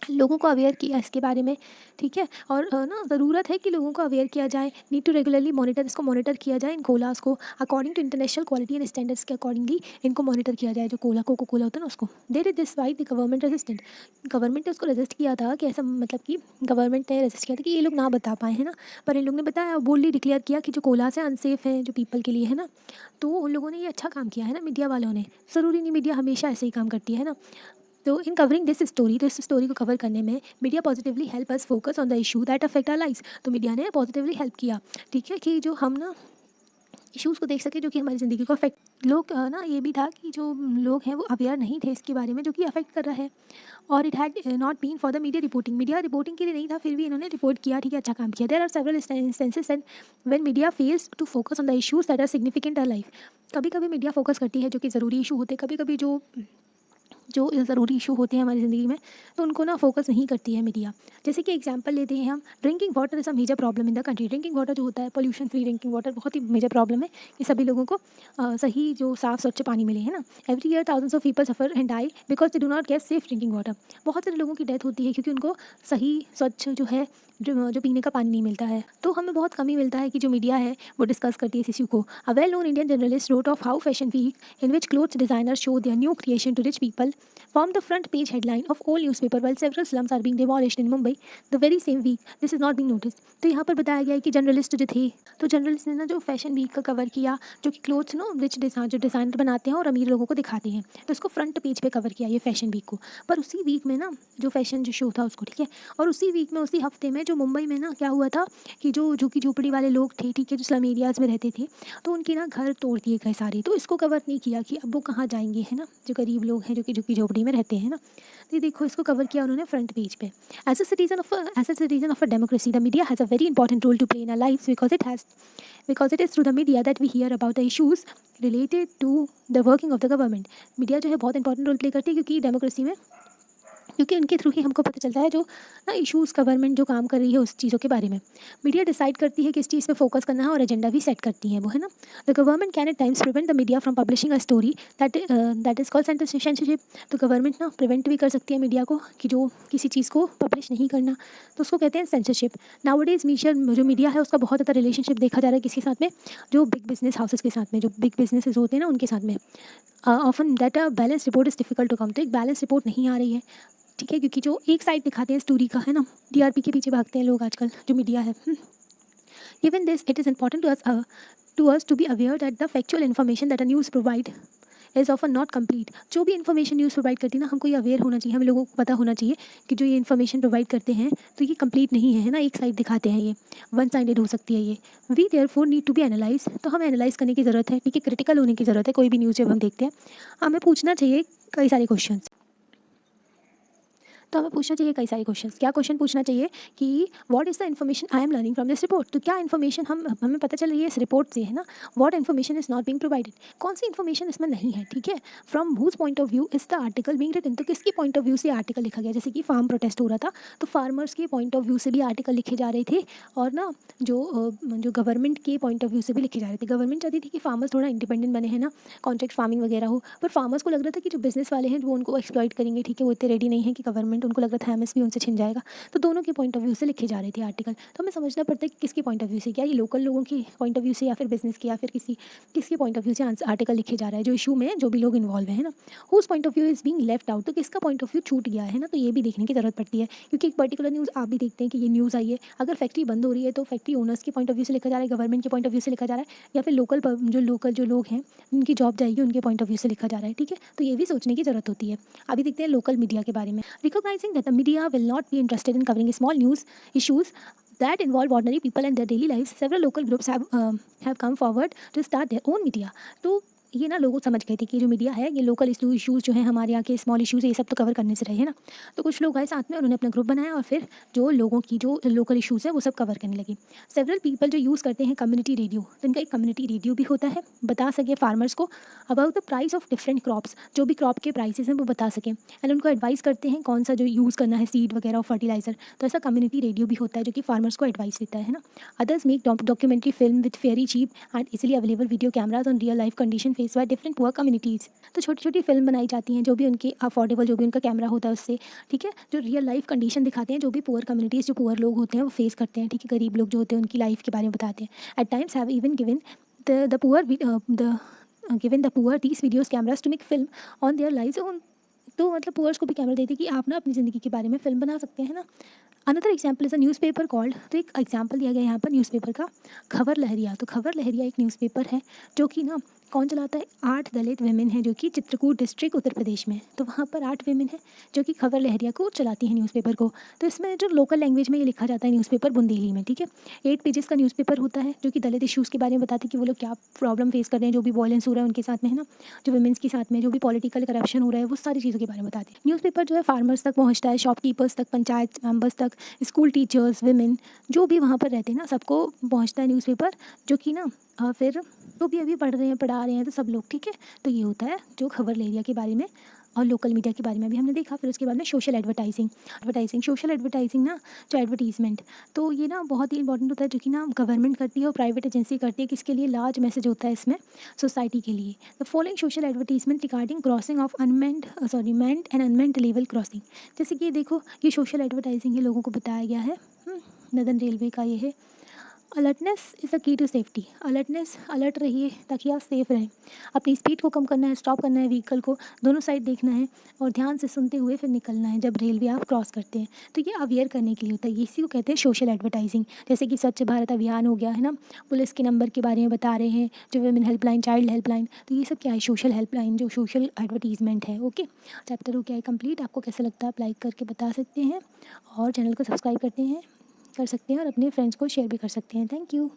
लोगों को अवेयर किया इसके बारे में, ठीक है। और ना ज़रूरत है कि लोगों को अवेयर किया जाए, नीड टू रेगुलरली मॉनिटर, इसको मॉनिटर किया जाए इन कोलास को according to international quality and standards के अकॉर्डिंगली इनको मॉनिटर किया जाए, जो कोको कोला होता है ना उसको। They did this why the government resistant, government ने उसको रेजिस्ट किया था कि ऐसा, मतलब कि गवर्नमेंट ने रेजिस्ट किया था कि ये लोग ना बता पाए, है ना। पर इन लोग ने बताया, बोल्डली डिक्लेयर किया कि जो कोलास है अनसेफ है जो पीपल के लिए, है ना। तो उन लोगों ने ये अच्छा काम किया है ना, मीडिया वालों ने। ज़रूरी नहीं, मीडिया हमेशा ऐसे ही काम करती है ना। तो इन कवरिंग दिस स्टोरी, तो इस स्टोरी को कवर करने में media positively help us focus on the issue that affect our life. तो मीडिया ने पॉजिटिवली हेल्प किया, ठीक है, कि जो हम ना इश्यूज़ को देख सके जो कि हमारी ज़िंदगी को अफेक्ट। लोग ना ये भी था कि जो लोग हैं वो अवेयर नहीं थे इसके बारे में जो कि अफेक्ट कर रहा है। और it had not been for the media reporting के लिए नहीं था, फिर भी इन्होंने रिपोर्ट किया, ठीक है, अच्छा काम किया। There are several instances and when media fails to focus on the issues that are significant our life. कभी कभी मीडिया फोकस करती है जो कि ज़रूरी इशू होते हैं, कभी कभी जो जो ज़रूरी इशू होते हैं हमारी ज़िंदगी में, तो उनको ना फोकस नहीं करती है मीडिया। जैसे कि एग्जांपल लेते हैं हम, drinking water is a major problem in the country. Drinking water जो होता है, पोल्यूशन फ्री ड्रिंकिंग वाटर बहुत ही मेजर प्रॉब्लम है कि सभी लोगों को सही जो साफ़ स्वच्छ पानी मिले, है ना। Every year thousands of people suffer and die because they do not get safe drinking water. बहुत सारे लोगों की डेथ होती है क्योंकि उनको सही स्वच्छ जो है जो पीने का पानी नहीं मिलता है। तो हमें बहुत कम ही मिलता है कि जो मीडिया है वो डिस्कस करती है इस इशू को। A well known Indian journalist wrote of how fashion week in which clothes designer show their new creation to rich people form the front page headline of all newspaper while several slums are being demolished in Mumbai the very same week. This is not being noticed। तो यहाँ पर बताया गया है कि journalist जो थे, तो जर्नलिस्ट ने ना जो फैशन वीक का कवर किया, जो कि क्लोथ्स नो रिच डिज़ाइन जो डिज़ाइनर बनाते हैं और अमीर लोगों को दिखाते हैं, तो इसको फ्रंट पेज पे कवर किया ये फैशन वीक को। पर उसी वीक में ना जो फैशन जो शो था उसको, ठीक है, और उसी वीक में उसी हफ्ते में जो मुंबई में ना क्या हुआ था कि जो कि झोपड़ी वाले लोग थे, ठीक है, जो स्लम एरियाज़ में रहते थे, तो उनके ना घर तोड़ दिए गए सारे। तो इसको कवर नहीं किया कि अब वो कहाँ जाएंगे, है ना, जो गरीब लोग हैं जो कि झोपड़ी में रहते हैं ना। तो ये देखो, इसको कवर किया उन्होंने फ्रंट पेज पे। As a citizen of a democracy the media has a very important role to play in our lives because it is through the media that we hear about the issues related to the working of the government. Media जो है बहुत important role play करती है क्योंकि democracy में, क्योंकि उनके through ही हमको पता चलता है जो ना इश्यूज़ गवर्नमेंट जो काम कर रही है उस चीज़ों के बारे में। मीडिया डिसाइड करती है किस चीज़ पे फोकस करना है और एजेंडा भी सेट करती है वो, है ना। The government can at times prevent the media from publishing a story that is called censorship. तो गवर्नमेंट ना प्रिवेंट भी कर सकती है मीडिया को कि जो किसी चीज़ को पब्लिश नहीं करना, तो उसको कहते हैं सेंसरशिप। नाउअडेज जो मीडिया है उसका बहुत ज़्यादा रिलेशनशिप देखा जा रहा है किसके साथ में, जो बिग बिजनेस हाउसेस के साथ में, जो बिग बिजनेसेस होते हैं ना उनके साथ में। Often that a balance report is difficult to come. तो एक बैलेंस रिपोर्ट नहीं आ रही है, ठीक है, क्योंकि जो एक साइड दिखाते हैं स्टोरी का, है ना, टीआरपी के पीछे भागते हैं लोग आजकल जो मीडिया है। Even this it is important to us to be aware that the factual information that a news provide is often not complete. जो भी इन्फॉर्मेशन न्यूज़ प्रोवाइड करती है ना, हमको ये अवेयर होना चाहिए, हम लोगों को पता होना चाहिए कि जो ये इन्फॉर्मेशन प्रोवाइड करते हैं तो ये कंप्लीट नहीं है, है ना, एक साइड दिखाते हैं, ये वन साइडेड हो सकती है ये। We therefore need to be analyse, तो हमें एनालाइज करने की ज़रूरत है, ठीक है, क्रिटिकल होने की ज़रूरत है। कोई भी न्यूज़ जब हम देखते हैं हमें पूछना चाहिए कई सारे क्वेश्चन। तो हमें पूछना चाहिए कई सारे क्वेश्चंस। क्या क्वेश्चन पूछना चाहिए कि what is the information I am learning from this report. तो क्या इन्फॉर्मेशन हमें पता चल रही है इस रिपोर्ट से, है ना। What information is not being provided, कौन सी इन्फॉर्मेशन इसमें नहीं है, ठीक है। From whose point of view is the article being written, तो किसकी पॉइंट ऑफ व्यू से आर्टिकल लिखा गया। जैसे कि फार्म प्रोटेस्ट हो रहा था तो फार्मर्स के पॉइंट ऑफ व्यू से भी आर्टिकल लिखे जा रहे थे, और ना जो गवर्नमेंट के पॉइंट ऑफ व्यू से भी लिखे जा रहे थे। गवर्नमेंट चाहती थी कि फार्मर्स थोड़ा इंडिपेंडेंट बने, है ना, कॉन्ट्रैक्ट फार्मिंग वगैरह हो, पर फार्मर्स को लग रहा था कि जो बिजनेस वाले हैं वो उनको एक्सप्लॉइट करेंगे, ठीक है, वो इतने रेडी नहीं है कि गवर्नमेंट, उनको लग रहा था एमएसपी उनसे छिन जाएगा। तो दोनों के पॉइंट ऑफ व्यू से लिखे जा रहे थे आर्टिकल। तो हमें समझना पड़ता है कि किसके पॉइंट ऑफ व्यू से, क्या ये लोकल लोगों की पॉइंट ऑफ व्यू से, या फिर बिजनेस के, या फिर किसके पॉइंट ऑफ व्यू से आर्टिकल लिखे जा रहा है, जो इशू में जो भी लोग इन्वॉल्व है ना। Whose point of view is being left out, तो किसका पॉइंट ऑफ व्यू छूट गया है ना। तो ये भी देखने की जरूरत पड़ती है, क्योंकि एक पर्टिकुलर न्यूज़ आप भी देखते हैं कि ये न्यूज़ आई है, अगर फैक्ट्री बंद हो रही है तो फैक्ट्री ओनर्स के पॉइंट ऑफ व्यू से लिखा जा रहा है, गवर्नमेंट के पॉइंट ऑफ व्यू से लिखा जा रहा है, या फिर लोकल जो लोग हैं उनकी जॉब जाएगी उनके पॉइंट ऑफ व्यू से लिखा जा रहा है, ठीक है। तो ये भी सोचने की जरूरत होती है। अभी देखते हैं लोकल मीडिया के बारे में। Recognising that the media will not be interested in covering small news issues that involve ordinary people and their daily lives, several local groups have come forward to start their own media। तो ये ना लोग समझ गए थे कि जो media है ये लोकल इशूज़ जो हैं हमारे यहाँ के स्मॉल इशूज़, ये सब तो कवर करने से रहे, है ना। तो कुछ लोग आए साथ में, उन्होंने अपना ग्रुप बनाया और फिर जो लोगों की जो लोकल इशूज़ है वो सब कवर करने लगे। सेवरल पीपल जो यूज़ करते हैं कम्युनिटी रेडियो, तो इनका एक कम्युनिटी रेडियो भी होता है, बता सके फार्मर्स को about the price of different crops, जो भी क्रॉप के प्राइसेस हैं वो बता सकें, एंड उनको एडवाइस करते हैं कौन सा जो यूज़ करना है, सीड वगैरह और फर्टिलाइज़र। तो ऐसा कम्युनिटी रेडियो भी होता है जो कि फार्मर्स को एडवाइस देता है ना। Others make documentary film with very cheap and easily available video cameras on real life condition face by different poor communities. तो छोटी छोटी फिल्म बनाई जाती हैं जो भी उनके अफोर्डेबल, जो भी उनका कैमरा होता है उससे, ठीक है, जो रियल लाइफ कंडीशन दिखाते हैं, जो भी पुअर कम्युनिटीज़, जो पुअर लोग होते हैं वो फेस करते हैं, ठीक है, गरीब लोग जो होते हैं उनकी लाइफ के बारे में बताते हैं। At times have even given the poor these videos cameras to make film on their lives. तो मतलब पुअर्स को भी कैमरा देते कि आप ना अपनी ज़िंदगी के बारे में फिल्म बना सकते हैं ना। Another example is a newspaper called, तो एक एग्जाम्पल दिया गया यहाँ पर न्यूज़पेपर का, खबर लहरिया। तो खबर लहरिया एक न्यूज़पेपर है जो कि ना कौन चलाता है, 8 दलित वेमेन हैं जो कि चित्रकूट डिस्ट्रिक्ट उत्तर प्रदेश में। तो वहाँ पर 8 वेमेन हैं जो कि खबर लहरिया को चलाती हैं न्यूज़पेपर को। तो इसमें जो लोकल लैंग्वेज में ये लिखा जाता है न्यूज़पेपर बुंदेली में, ठीक है। 8 पेजेस का न्यूज़पेपर होता है जो कि दलित इशूज़ के बारे में बताते हैं कि वो लोग क्या प्रॉब्लम फेस कर रहे हैं, जो भी वॉयलेंस हो रहा है उनके साथ में, है ना, जो वुमेंस के साथ में जो भी पॉलिटिकल करप्शन हो रहा है, वो सारी चीज़ों के बारे में बताते हैं। न्यूज़पेपर जो है फार्मर्स तक पहुँचता है, शॉपकीपर्स तक, पंचायत मेंबर्स तक, स्कूल टीचर्स, वुमेन जो भी वहाँ पर रहते हैं ना, सबको पहुँचता है न्यूज़पेपर, जो कि ना फिर तो भी अभी पढ़ रहे हैं, पढ़ा रहे हैं, तो सब लोग, ठीक है। तो ये होता है जो खबर लहरिया के बारे में, और लोकल मीडिया के बारे में भी हमने देखा। फिर उसके बाद में सोशल सोशल एडवर्टाइजिंग ना, जो एडवर्टीजमेंट, तो ये ना बहुत ही इंपॉर्टेंट होता है, जो कि ना गवर्नमेंट करती है और प्राइवेट एजेंसी करती है, किसके लिए, लार्ज मैसेज होता है इसमें सोसाइटी के लिए। The following social advertisement regarding crossing of mend and unmanned level crossing. जैसे कि देखो ये सोशल एडवर्टाइजिंग है, लोगों को बताया गया है, नदन रेलवे का ये है। Alertness is the key to safety, alert रहिए ताकि आप सेफ़ रहें। अपनी स्पीड को कम करना है, स्टॉप करना है व्हीकल को, दोनों साइड देखना है और ध्यान से सुनते हुए फिर निकलना है जब रेलवे आप क्रॉस करते हैं। तो ये अवेयर करने के लिए होता है, इसी को कहते हैं सोशल एडवर्टाइजिंग। जैसे कि स्वच्छ भारत अभियान हो गया, है ना, पुलिस के नंबर के बारे में बता रहे हैं, जो वुमेन हेल्पलाइन, चाइल्ड हेल्पलाइन, तो ये सब क्या है, सोशल हेल्पलाइन, जो सोशल एडवर्टीजमेंट है। ओके, चैप्टर हो गया है कंप्लीट। आपको कैसा लगता है आप लाइक करके बता सकते हैं, और चैनल को सब्सक्राइब कर सकते हैं और अपने फ्रेंड्स को शेयर भी कर सकते हैं। Thank you.